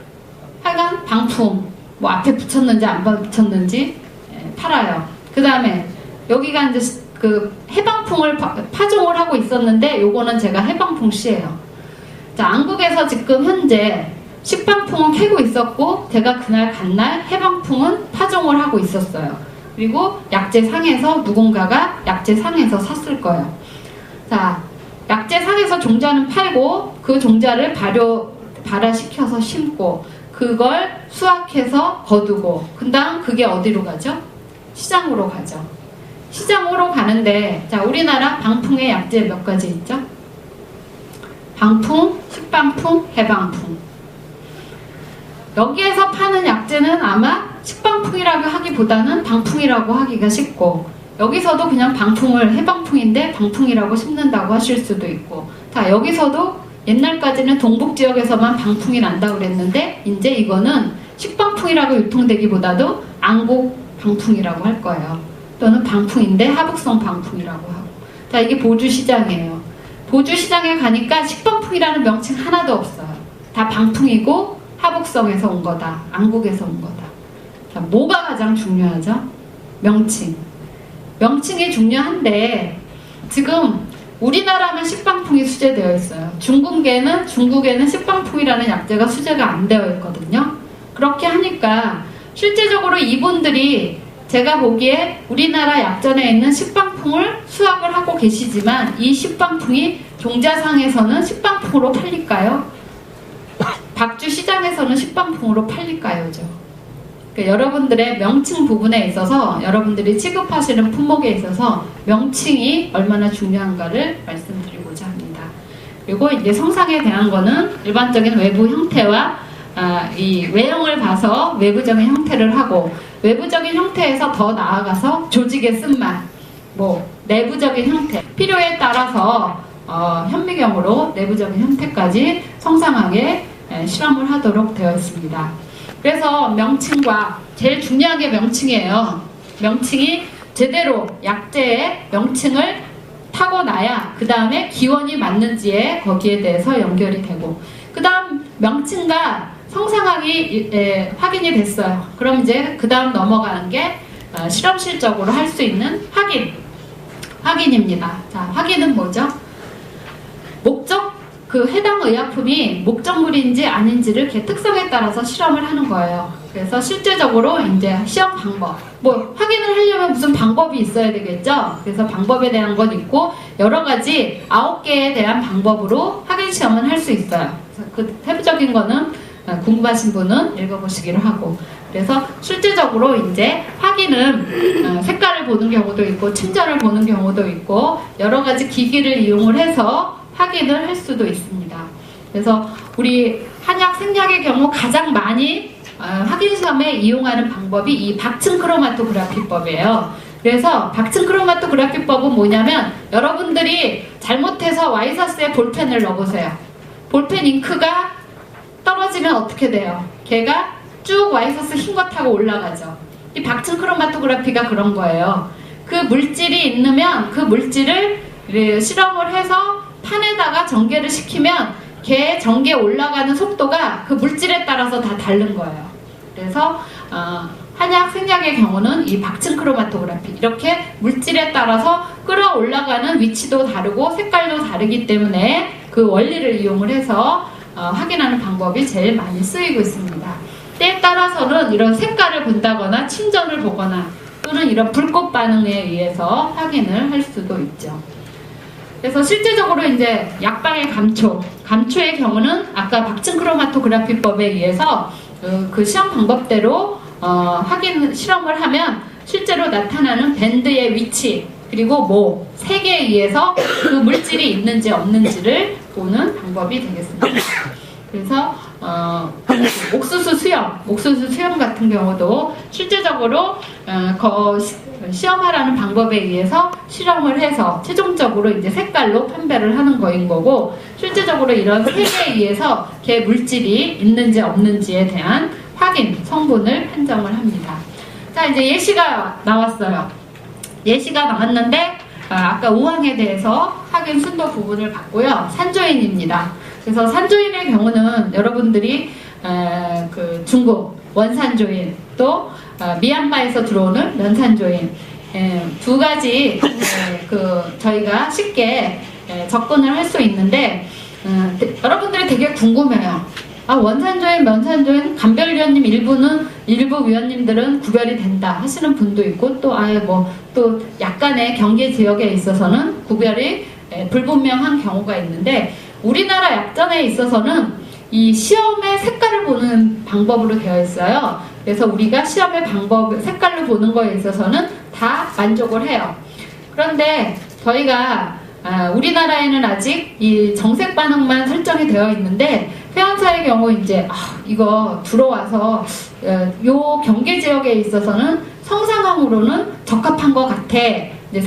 하여간 방풍, 뭐 앞에 붙였는지 안 붙였는지 팔아요. 그 다음에 여기가 이제 그 해방풍을 파종을 하고 있었는데 요거는 제가 해방풍 씨예요. 자, 안국에서 지금 현재 식빵풍은 캐고 있었고 제가 그날 간날 해방풍은 파종을 하고 있었어요. 그리고 약재상에서 누군가가 약재상에서 샀을 거예요. 자, 약재상에서 종자는 팔고 그 종자를 발화시켜서 심고 그걸 수확해서 거두고 그 다음 그게 어디로 가죠? 시장으로 가죠. 시장으로 가는데 자, 우리나라 방풍의 약재 몇 가지 있죠? 방풍, 식방풍, 해방풍. 여기에서 파는 약재는 아마 식방풍이라고 하기보다는 방풍이라고 하기가 쉽고 여기서도 그냥 방풍을 해방풍인데 방풍이라고 심는다고 하실 수도 있고 자, 여기서도 옛날까지는 동북지역에서만 방풍이 난다고 그랬는데 이제 이거는 식방풍이라고 유통되기보다도 안국 방풍이라고 할 거예요. 또는 방풍인데 하북성 방풍이라고 하고 자, 이게 보주시장이에요. 보주시장에 가니까 식방풍이라는 명칭 하나도 없어요. 다 방풍이고 하북성에서 온 거다. 안국에서 온 거다. 자, 뭐가 가장 중요하죠? 명칭. 명칭이 중요한데 지금 우리나라만 식방풍이 수제되어 있어요. 중국에는 식방풍이라는 약재가 수제가 안 되어 있거든요. 그렇게 하니까 실제적으로 이분들이 제가 보기에 우리나라 약전에 있는 식빵풍을 수확을 하고 계시지만 이 식빵풍이 종자상에서는 식빵풍으로 팔릴까요? 박주시장에서는 식빵풍으로 팔릴까요? 그러니까 여러분들의 명칭 부분에 있어서 여러분들이 취급하시는 품목에 있어서 명칭이 얼마나 중요한가를 말씀드리고자 합니다. 그리고 이제 성상에 대한 거는 일반적인 외부 형태와 이 외형을 봐서 외부적인 형태를 하고 외부적인 형태에서 더 나아가서 조직의 쓴맛, 뭐 내부적인 형태 필요에 따라서 현미경으로 내부적인 형태까지 성상하게 실험을 하도록 되어 있습니다. 그래서 명칭과 제일 중요한 게 명칭이에요. 명칭이 제대로 약재의 명칭을 타고나야 그 다음에 기원이 맞는지에 거기에 대해서 연결이 되고 그 다음 명칭과 성상학이 확인이 됐어요. 그럼 이제 그 다음 넘어가는 게 실험실적으로 할 수 있는 확인입니다. 자, 확인은 뭐죠? 그 해당 의약품이 목적물인지 아닌지를 걔 특성에 따라서 실험을 하는 거예요. 그래서 실제적으로 이제 시험 방법, 뭐 확인을 하려면 무슨 방법이 있어야 되겠죠? 그래서 방법에 대한 건 있고 여러 가지 9개에 대한 방법으로 확인 시험은 할 수 있어요. 그래서 그 세부적인 거는 궁금하신 분은 읽어보시기로 하고 그래서 실제적으로 이제 확인은 색깔을 보는 경우도 있고 침전을 보는 경우도 있고 여러 가지 기기를 이용을 해서 확인을 할 수도 있습니다. 그래서 우리 한약 생약의 경우 가장 많이 확인 시험에 이용하는 방법이 이 박층 크로마토그래피법이에요. 그래서 박층 크로마토그래피법은 뭐냐면 여러분들이 잘못해서 와이셔츠에 볼펜을 넣어보세요. 볼펜 잉크가 떨어지면 어떻게 돼요? 걔가 쭉 와이셔츠 흰 거 타고 올라가죠. 이 박층 크로마토그래피가 그런 거예요. 그 물질이 있으면 그 물질을 실험을 해서 판에다가 전개를 시키면 걔 전개 올라가는 속도가 그 물질에 따라서 다 다른 거예요. 그래서 한약, 생약의 경우는 이 박층 크로마토그래피 이렇게 물질에 따라서 끌어올라가는 위치도 다르고 색깔도 다르기 때문에 그 원리를 이용을 해서 확인하는 방법이 제일 많이 쓰이고 있습니다. 때에 따라서는 이런 색깔을 본다거나 침전을 보거나 또는 이런 불꽃 반응에 의해서 확인을 할 수도 있죠. 그래서 실제적으로 이제 약방의 감초의 경우는 아까 박층 크로마토그래피법에 의해서 그 시험 방법대로 확인 실험을 하면 실제로 나타나는 밴드의 위치 그리고 색에 의해서 그 물질이 있는지 없는지를 보는 방법이 되겠습니다. 그래서 옥수수 수염 같은 경우도 실제적으로 시험하라는 방법에 의해서 실험을 해서 최종적으로 이제 색깔로 판별을 하는 거인 거고 실제적으로 이런 색에 의해서 걔 물질이 있는지 없는지에 대한 확인 성분을 판정을 합니다. 자, 이제 예시가 나왔어요. 예시가 나왔는데 아까 우황에 대해서 확인 순도 부분을 봤고요. 산조인입니다. 그래서 산조인의 경우는 여러분들이 그 중국 원산조인, 또 미얀마에서 들어오는 면산조인, 두 가지 저희가 쉽게 접근을 할 수 있는데, 여러분들이 되게 궁금해요. 원산조인, 면산조인, 감별위원님 일부 위원님들은 구별이 된다 하시는 분도 있고, 또 또 약간의 경계 지역에 있어서는 구별이 불분명한 경우가 있는데, 우리나라 약전에 있어서는 이 시험의 색깔을 보는 방법으로 되어 있어요. 그래서 우리가 시험의 색깔로 보는 거에 있어서는 다 만족을 해요. 그런데 저희가 우리나라에는 아직 이 정색 반응만 설정이 되어 있는데, 회원사의 경우 이제 이거 들어와서 요 경계 지역에 있어서는 성상황으로는 적합한 것 같아. 이제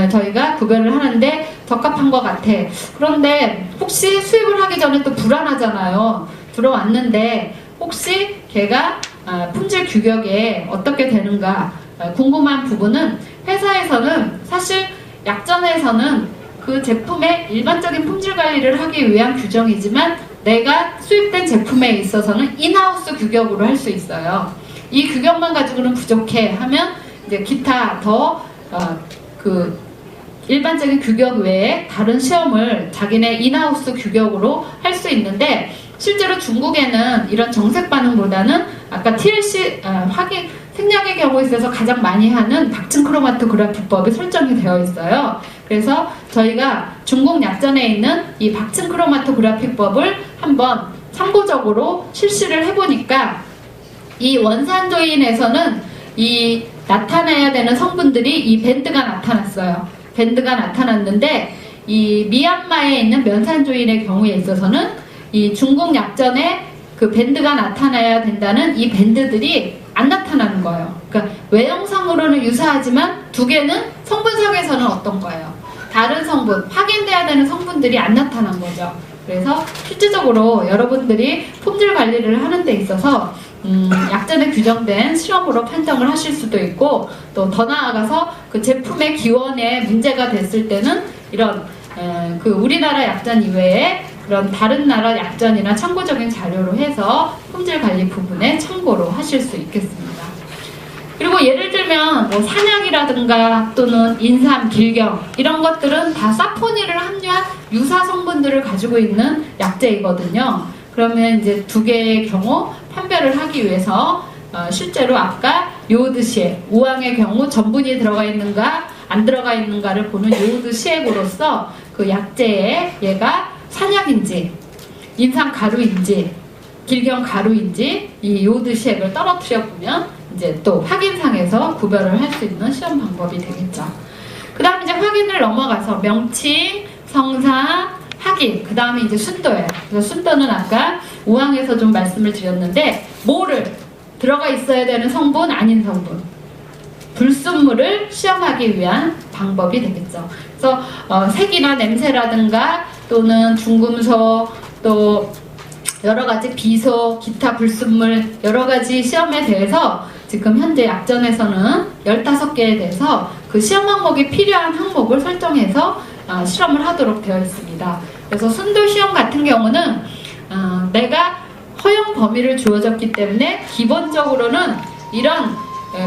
저희가 구별을 하는데 적합한 것 같아. 그런데 혹시 수입을 하기 전에 또 불안하잖아요. 들어왔는데 혹시 걔가 품질 규격에 어떻게 되는가 궁금한 부분은, 회사에서는 사실 약전에서는 그 제품의 일반적인 품질 관리를 하기 위한 규정이지만, 내가 수입된 제품에 있어서는 인하우스 규격으로 할 수 있어요. 이 규격만 가지고는 부족해 하면 이제 기타 더 일반적인 규격 외에 다른 시험을 자기네 인하우스 규격으로 할 수 있는데, 실제로 중국에는 이런 정색 반응보다는 아까 TLC 생략의 경우에 있어서 가장 많이 하는 박층 크로마토그래피법이 설정이 되어 있어요. 그래서 저희가 중국 약전에 있는 이 박층 크로마토그래피법을 한번 참고적으로 실시를 해보니까, 이 원산조인에서는 이 나타나야 되는 성분들이 이 밴드가 나타났어요. 밴드가 나타났는데, 이 미얀마에 있는 면산조인의 경우에 있어서는 이 중국 약전에 그 밴드가 나타나야 된다는 이 밴드들이 안 나타나는 거예요. 그러니까 외형상으로는 유사하지만 두 개는 성분상에서는 어떤 거예요? 다른 성분, 확인돼야 되는 성분들이 안 나타난 거죠. 그래서 실질적으로 여러분들이 품질 관리를 하는 데 있어서 약전에 규정된 시험으로 판정을 하실 수도 있고, 또 더 나아가서 그 제품의 기원에 문제가 됐을 때는 이런 우리나라 약전 이외에 그런 다른 나라 약전이나 참고적인 자료로 해서 품질 관리 부분에 참고로 하실 수 있겠습니다. 그리고 예를 들면 산약이라든가 또는 인삼, 길경 이런 것들은 다 사포닌을 함유한 유사 성분들을 가지고 있는 약재이거든요. 그러면 이제 두 개의 경우 판별을 하기 위해서 실제로 아까 요오드 시액, 우황의 경우 전분이 들어가 있는가 안 들어가 있는가를 보는 요오드 시액으로서 그 약재에 얘가 산약인지 인삼 가루인지 길경 가루인지 이 요오드 시액을 떨어뜨려 보면 이제 또 확인상에서 구별을 할 수 있는 시험 방법이 되겠죠. 그 다음에 이제 확인을 넘어가서 명칭, 성상, 확인, 그 다음에 이제 순도예요. 그래서 순도는 아까 우황에서 좀 말씀을 드렸는데, 뭐를 들어가 있어야 되는 성분, 아닌 성분, 불순물을 시험하기 위한 방법이 되겠죠. 그래서 색이나 냄새라든가 또는 중금속, 또 여러가지 비소, 기타 불순물 여러가지 시험에 대해서 지금 현재 약전에서는 15개에 대해서 그 시험 항목이 필요한 항목을 설정해서 실험을 하도록 되어 있습니다. 그래서 순도 시험 같은 경우는 내가 허용 범위를 주어졌기 때문에 기본적으로는 이런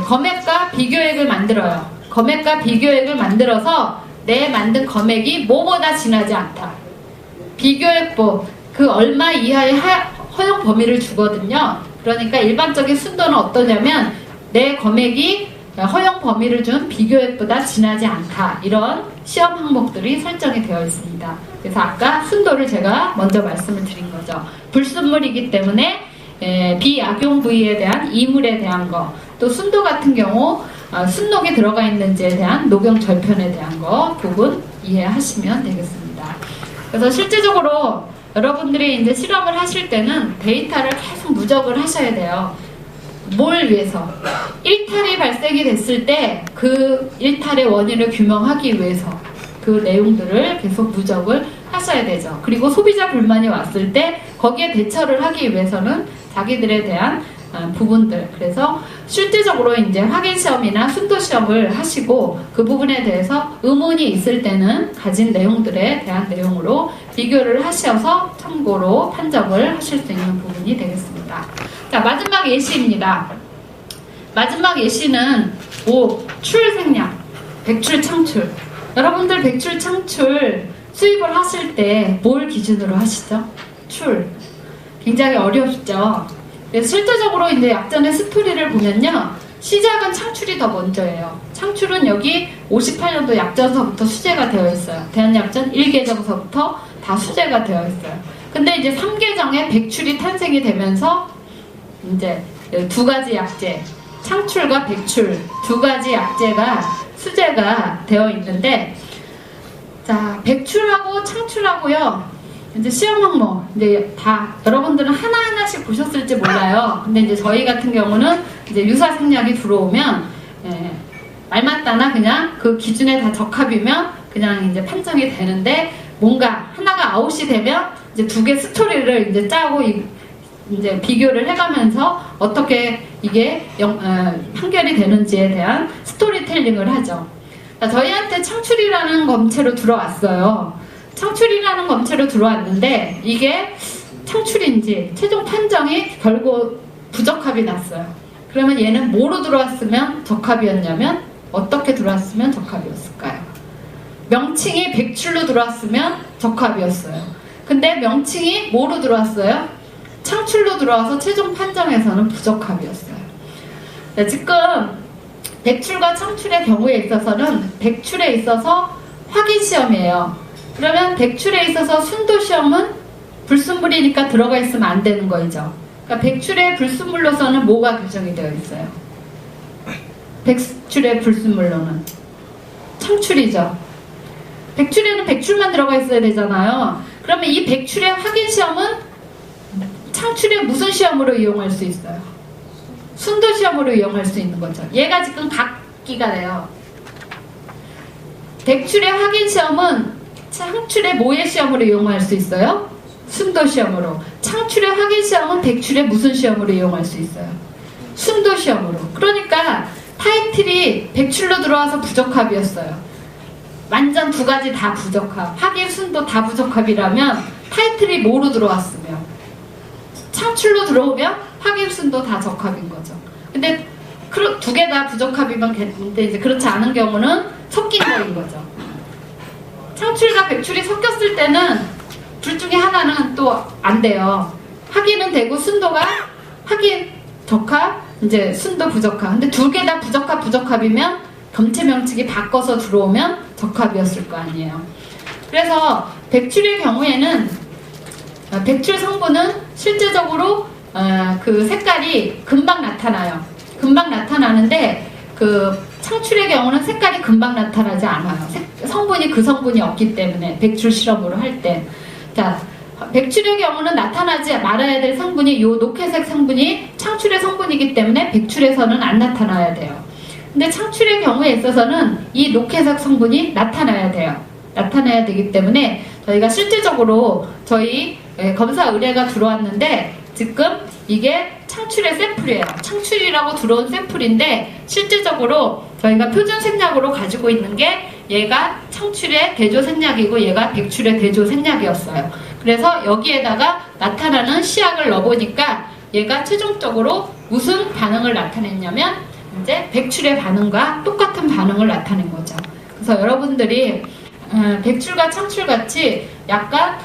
검액과 비교액을 만들어요. 검액과 비교액을 만들어서 내 만든 검액이 뭐보다 진하지 않다. 비교액보 그 얼마 이하의 허용 범위를 주거든요. 그러니까 일반적인 순도는 어떠냐면 내 검액이 허용 범위를 준 비교액보다 진하지 않다. 이런 시험 항목들이 설정이 되어 있습니다. 그래서 아까 순도를 제가 먼저 말씀을 드린 거죠. 불순물이기 때문에 비약용 부위에 대한 이물에 대한 거, 또 순도 같은 경우 순록이 들어가 있는지에 대한 녹용 절편에 대한 거 부분 이해하시면 되겠습니다. 그래서 실제적으로 여러분들이 이제 실험을 하실 때는 데이터를 계속 누적을 하셔야 돼요. 뭘 위해서? 일탈이 발생이 됐을 때 그 일탈의 원인을 규명하기 위해서 그 내용들을 계속 누적을 하셔야 되죠. 그리고 소비자 불만이 왔을 때 거기에 대처를 하기 위해서는 자기들에 대한 부분들, 그래서 실질적으로 이제 확인 시험이나 순도 시험을 하시고 그 부분에 대해서 의문이 있을 때는 가진 내용들에 대한 내용으로 비교를 하셔서 참고로 판정을 하실 수 있는 부분이 되겠습니다. 겁니다. 자, 마지막 예시입니다. 마지막 예시는 출생략, 백출 창출. 여러분들 백출 창출 수입을 하실 때 뭘 기준으로 하시죠? 굉장히 어렵죠. 그래서 실제적으로 이제 약전의 스토리를 보면요, 시작은 창출이 더 먼저예요. 창출은 여기 58년도 약전서부터 수재가 되어 있어요. 대한약전 1개정서부터 다 수재가 되어 있어요. 근데 이제 3개정에 백출이 탄생이 되면서 이제 두 가지 약제, 창출과 백출 두 가지 약제가 수재가 되어 있는데, 자, 백출하고 창출하고요, 이제 시험 항목 이제 다 여러분들은 하나하나씩 보셨을지 몰라요. 근데 이제 저희 같은 경우는 이제 유사 생략이 들어오면 말 맞다나 그냥 그 기준에 다 적합이면 그냥 이제 판정이 되는데, 뭔가 하나가 아웃이 되면 이제 두 개 스토리를 이제 짜고 이제 비교를 해가면서 어떻게 이게 판결이 되는지에 대한 스토리텔링을 하죠. 자, 저희한테 창출이라는 검체로 들어왔어요. 창출이라는 검체로 들어왔는데 이게 창출인지 최종 판정이 결국 부적합이 났어요. 그러면 얘는 뭐로 들어왔으면 적합이었냐면, 어떻게 들어왔으면 적합이었을까요? 명칭이 백출로 들어왔으면 적합이었어요. 근데 명칭이 뭐로 들어왔어요? 창출로 들어와서 최종 판정에서는 부적합이었어요. 네, 지금 백출과 창출의 경우에 있어서는 백출에 있어서 확인 시험이에요. 그러면 백출에 있어서 순도 시험은 불순물이니까 들어가 있으면 안 되는 거죠. 그러니까 백출의 불순물로서는 뭐가 규정이 되어 있어요? 백출의 불순물로는 창출이죠. 백출에는 백출만 들어가 있어야 되잖아요. 그러면 이 백출의 확인 시험은 창출의 무슨 시험으로 이용할 수 있어요? 순도 시험으로 이용할 수 있는 거죠. 얘가 지금 각기가 돼요. 백출의 확인 시험은 창출의 뭐의 시험으로 이용할 수 있어요? 순도 시험으로. 창출의 확인 시험은 백출의 무슨 시험으로 이용할 수 있어요? 순도 시험으로. 그러니까 타이틀이 백출로 들어와서 부적합이었어요. 완전 두 가지 다 부적합. 확인, 순도 다 부적합이라면 타이틀이 뭐로 들어왔으면? 창출로 들어오면 확인, 순도 다 적합인 거죠. 근데 두 개 다 부적합이면 근데 이제 그렇지 않은 경우는 섞인 거인 거죠. 창출과 백출이 섞였을 때는 둘 중에 하나는 또 안 돼요. 확인은 되고 순도가 확인 적합, 이제 순도 부적합. 근데 두 개 다 부적합이면 검체 명칭이 바꿔서 들어오면 적합이었을 거 아니에요. 그래서 백출의 경우에는 백출 성분은 실제적으로 그 색깔이 금방 나타나요. 금방 나타나는데 그 창출의 경우는 색깔이 금방 나타나지 않아요. 성분이 그 성분이 없기 때문에 백출 실험으로 할 때. 자, 백출의 경우는 나타나지 말아야 될 성분이 이 녹회색 성분이 창출의 성분이기 때문에 백출에서는 안 나타나야 돼요. 근데 창출의 경우에 있어서는 이 녹회색 성분이 나타나야 돼요. 나타나야 되기 때문에 저희가 실질적으로 저희 검사 의뢰가 들어왔는데 지금 이게 창출의 샘플이에요. 창출이라고 들어온 샘플인데 실질적으로 저희가 표준 생략으로 가지고 있는 게 얘가 창출의 대조 생략이고 얘가 백출의 대조 생략이었어요. 그래서 여기에다가 나타나는 시약을 넣어보니까 얘가 최종적으로 무슨 반응을 나타냈냐면 이제 백출의 반응과 똑같은 반응을 나타낸 거죠. 그래서 여러분들이 백출과 창출 같이 약간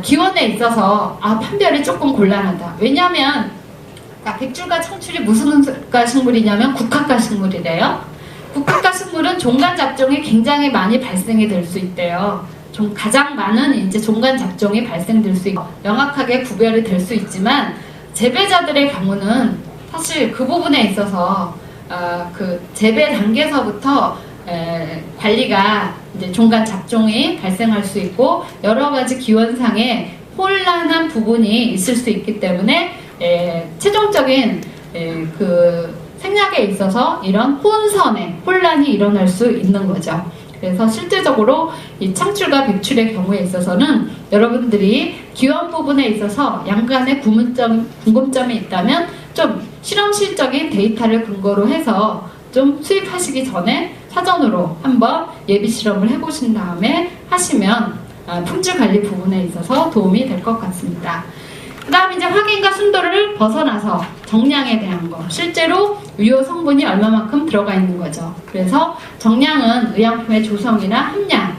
기원에 있어서 판별이 조금 곤란하다. 왜냐하면 백출과 창출이 무슨 가식물이냐면 국화가식물이래요. 국화가식물은 종간 잡종이 굉장히 많이 발생이 될 수 있대요. 가장 많은 이제 종간 잡종이 발생될 수 있고 명확하게 구별이 될 수 있지만 재배자들의 경우는 사실 그 부분에 있어서 그 재배 단계에서부터 관리가 이제 종간 잡종이 발생할 수 있고 여러 가지 기원상의 혼란한 부분이 있을 수 있기 때문에 최종적인 그 생략에 있어서 이런 혼란이 일어날 수 있는 거죠. 그래서 실제적으로 이 창출과 백출의 경우에 있어서는 여러분들이 기원 부분에 있어서 양간의 궁금점이 있다면 좀 실험실적인 데이터를 근거로 해서 좀 수입하시기 전에 사전으로 한번 예비 실험을 해보신 다음에 하시면 품질 관리 부분에 있어서 도움이 될 것 같습니다. 그 다음에 이제 확인과 순도를 벗어나서 정량에 대한 거. 실제로 유효 성분이 얼마만큼 들어가 있는 거죠. 그래서 정량은 의약품의 조성이나 함량,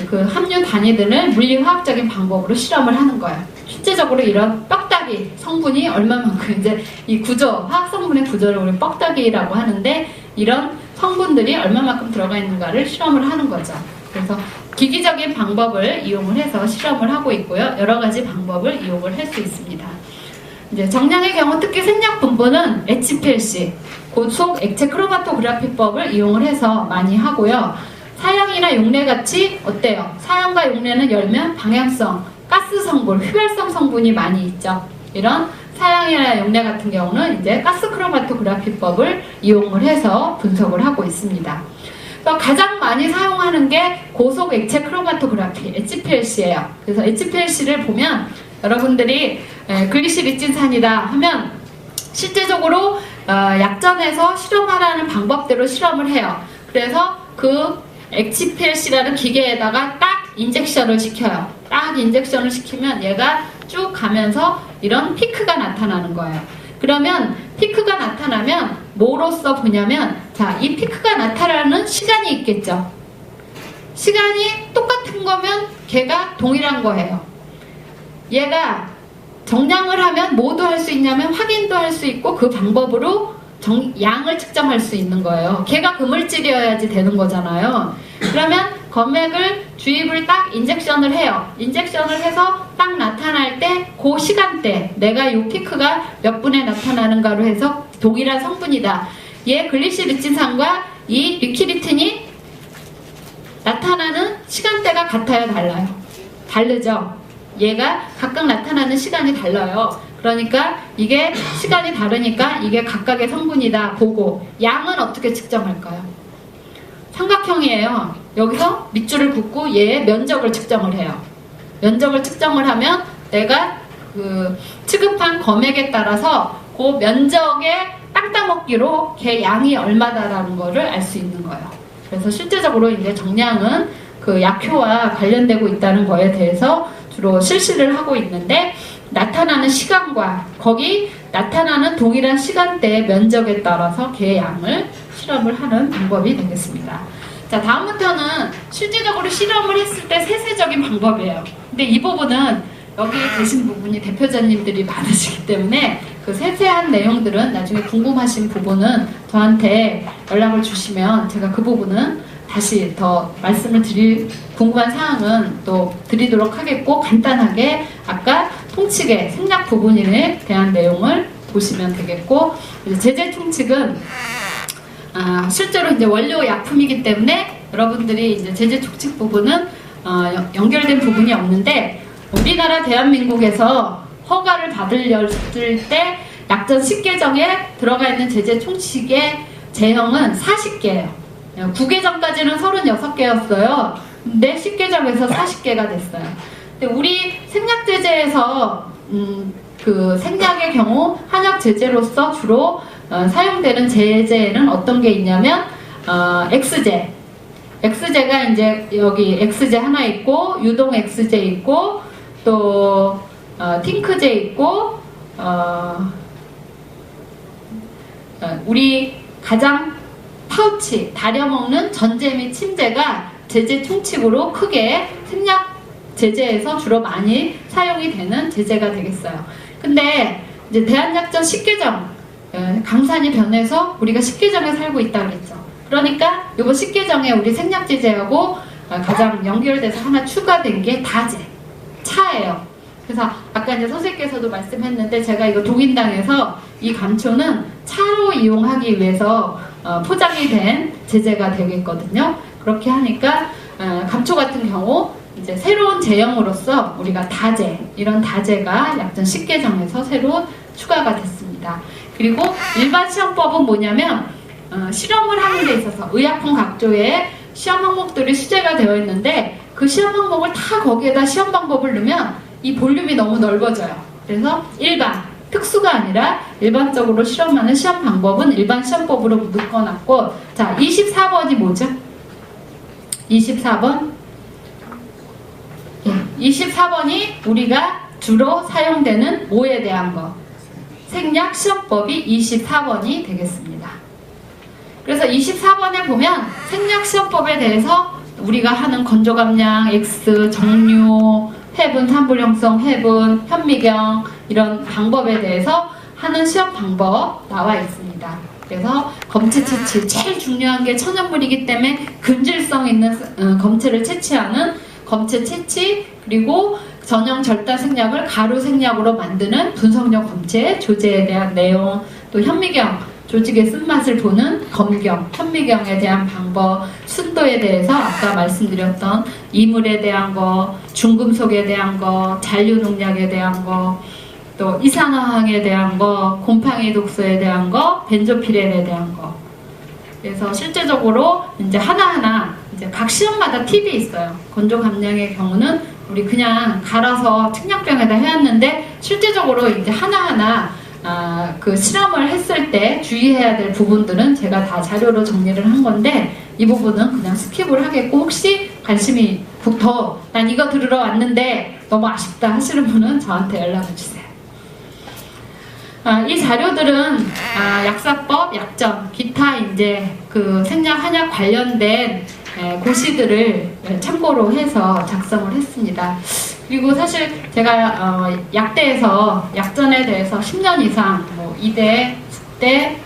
그 함유 단위들을 물리화학적인 방법으로 실험을 하는 거예요. 실제적으로 이런 뻑다기 성분이 얼마만큼, 이제 이 구조, 화학 성분의 구조를 우리 뻑다기라고 하는데, 이런 성분들이 얼마만큼 들어가 있는가를 실험을 하는 거죠. 그래서 기기적인 방법을 이용을 해서 실험을 하고 있고요. 여러 가지 방법을 이용을 할 수 있습니다. 이제 정량의 경우 특히 생략 분포는 HPLC, 고속 액체 크로마토그래피법을 이용을 해서 많이 하고요. 사형이나 용례같이 어때요? 사형과 용례는 열면 방향성, 가스 성분, 휘발성 성분이 많이 있죠. 이런 사형이나 용례 같은 경우는 이제 가스 크로마토그래피법을 이용을 해서 분석을 하고 있습니다. 가장 많이 사용하는 게 고속 액체 크로마토그래피, HPLC예요. 그래서 HPLC를 보면 여러분들이 글리시리진산이다 하면 실제적으로 약전에서 실험하라는 방법대로 실험을 해요. 그래서 그 HPLC라는 기계에다가 딱 인젝션을 시켜요. 딱 인젝션을 시키면 얘가 쭉 가면서 이런 피크가 나타나는 거예요. 그러면 피크가 나타나면 뭐로써 보냐면, 자, 이 피크가 나타나는 시간이 있겠죠. 시간이 똑같은 거면 걔가 동일한 거예요. 얘가 정량을 하면 뭐도 할 수 있냐면 확인도 할 수 있고 그 방법으로 양을 측정할 수 있는 거예요. 걔가 그 물질이어야지 되는 거잖아요. 그러면 검액을 주입을 딱 인젝션을 해요. 인젝션을 해서 딱 나타날 때 그 시간대 내가 이 피크가 몇 분에 나타나는가로 해서 동일한 성분이다. 얘 글리시리진산과 이 리키리틴이 나타나는 시간대가 같아요, 달라요? 다르죠? 얘가 각각 나타나는 시간이 달라요. 그러니까 이게 시간이 다르니까 이게 각각의 성분이다 보고, 양은 어떻게 측정할까요? 삼각형이에요. 여기서 밑줄을 긋고 얘의 면적을 측정을 해요. 면적을 측정을 하면 내가 그 취급한 검액에 따라서 그 면적의 땅 따먹기로 걔 양이 얼마다라는 거를 알 수 있는 거예요. 그래서 실제적으로 이제 정량은 그 약효와 관련되고 있다는 거에 대해서 주로 실시를 하고 있는데, 나타나는 시간과 거기 나타나는 동일한 시간대의 면적에 따라서 걔의 양을 실험을 하는 방법이 되겠습니다. 자, 다음부터는 실질적으로 실험을 했을 때 세세적인 방법이에요. 근데 이 부분은 여기 계신 부분이 대표자님들이 많으시기 때문에 그 세세한 내용들은 나중에 궁금하신 부분은 저한테 연락을 주시면 제가 그 부분은 다시 더 말씀을 궁금한 사항은 또 드리도록 하겠고, 간단하게 아까 통칙의 생략 부분에 대한 내용을 보시면 되겠고, 제재 통칙은 실제로 이제 원료 약품이기 때문에 여러분들이 이제 제재 통칙 부분은 연결된 부분이 없는데, 우리나라 대한민국에서 허가를 받을 때 약전 10개정에 들어가 있는 제재 총칙의 제형은 40개예요. 9개정까지는 36개였어요. 근데 10개정에서 40개가 됐어요. 근데 우리 생략 제재에서 그 생략의 경우 한약 제재로서 주로 사용되는 제재는 어떤 게 있냐면 X제. X제가 이제 여기 X제 하나 있고, 유동 X제 있고, 또 팅크제 있고, 우리 가장 파우치, 다려먹는 전제 및 침제가 제재 총칙으로 크게 생략 제재에서 주로 많이 사용이 되는 제재가 되겠어요. 근데 이제 대한약전 10개정, 강산이 변해서 우리가 10개정에 살고 있다고 했죠. 그러니까 이번 10개정에 우리 생략 제재하고 가장 연결돼서 하나 추가된 게 다제, 차예요. 그래서 아까 이제 선생님께서도 말씀했는데, 제가 이거 동인당에서 이 감초는 차로 이용하기 위해서 포장이 된 제재가 되겠거든요. 그렇게 하니까 감초 같은 경우 이제 새로운 제형으로서 우리가 다제, 이런 다제가 약전 10개정에서 새로 추가가 됐습니다. 그리고 일반 시험법은 뭐냐면 실험을 하는 데 있어서 의약품 각조의 시험 항목들이 수제가 되어 있는데, 그 시험 항목을 다 거기에다 시험 방법을 넣으면 이 볼륨이 너무 넓어져요. 그래서 일반, 특수가 아니라 일반적으로 실험하는 시험 방법은 일반 시험법으로 묶어놨고, 자, 24번이 뭐죠? 24번? 24번이 우리가 주로 사용되는 모에 대한 거, 생략 시험법이 24번이 되겠습니다. 그래서 24번에 보면 생략 시험법에 대해서 우리가 하는 건조감량, X, 정류, 해분, 산불형성, 해분, 현미경 이런 방법에 대해서 하는 시험 방법 나와 있습니다. 그래서 검체 채취 제일 중요한 게 천연물이기 때문에 근질성 있는 검체를 채취하는 검체 채취, 그리고 전형 절단 생략을 가루 생략으로 만드는 분석력 검체, 조제에 대한 내용, 또 현미경, 조직의 쓴맛을 보는 검경, 현미경에 대한 방법, 순도에 대해서 아까 말씀드렸던 이물에 대한 거, 중금속에 대한 거, 잔류농약에 대한 거, 또 이산화황에 대한 거, 곰팡이 독소에 대한 거, 벤조피렌에 대한 거. 그래서 실제적으로 이제 하나하나 이제 각 시험마다 팁이 있어요. 건조 감량의 경우는 우리 그냥 갈아서 특약병에다 해왔는데 실제적으로 이제 하나하나 그 실험을 했을 때 주의해야 될 부분들은 제가 다 자료로 정리를 한 건데 이 부분은 그냥 스킵을 하겠고, 혹시 관심이 난 이거 들으러 왔는데 너무 아쉽다 하시는 분은 저한테 연락을 주세요. 이 자료들은 약사법, 약점, 기타 이제 그 생략 한약 관련된 고시들을 참고로 해서 작성을 했습니다. 그리고 사실 제가 약대에서 약전에 대해서 10년 이상 뭐 이대, 숙대,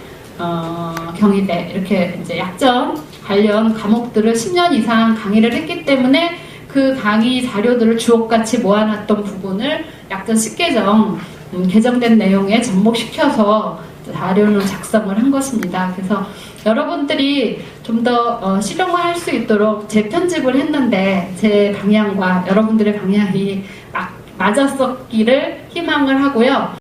경희대 이렇게 이제 약전 관련 과목들을 10년 이상 강의를 했기 때문에 그 강의 자료들을 주옥같이 모아놨던 부분을 약전 10개정 개정된 내용에 접목시켜서 자료를 작성을 한 것입니다. 그래서 여러분들이 좀 더 실용화할 수 있도록 재편집을 했는데 제 방향과 여러분들의 방향이 맞았었기를 희망을 하고요.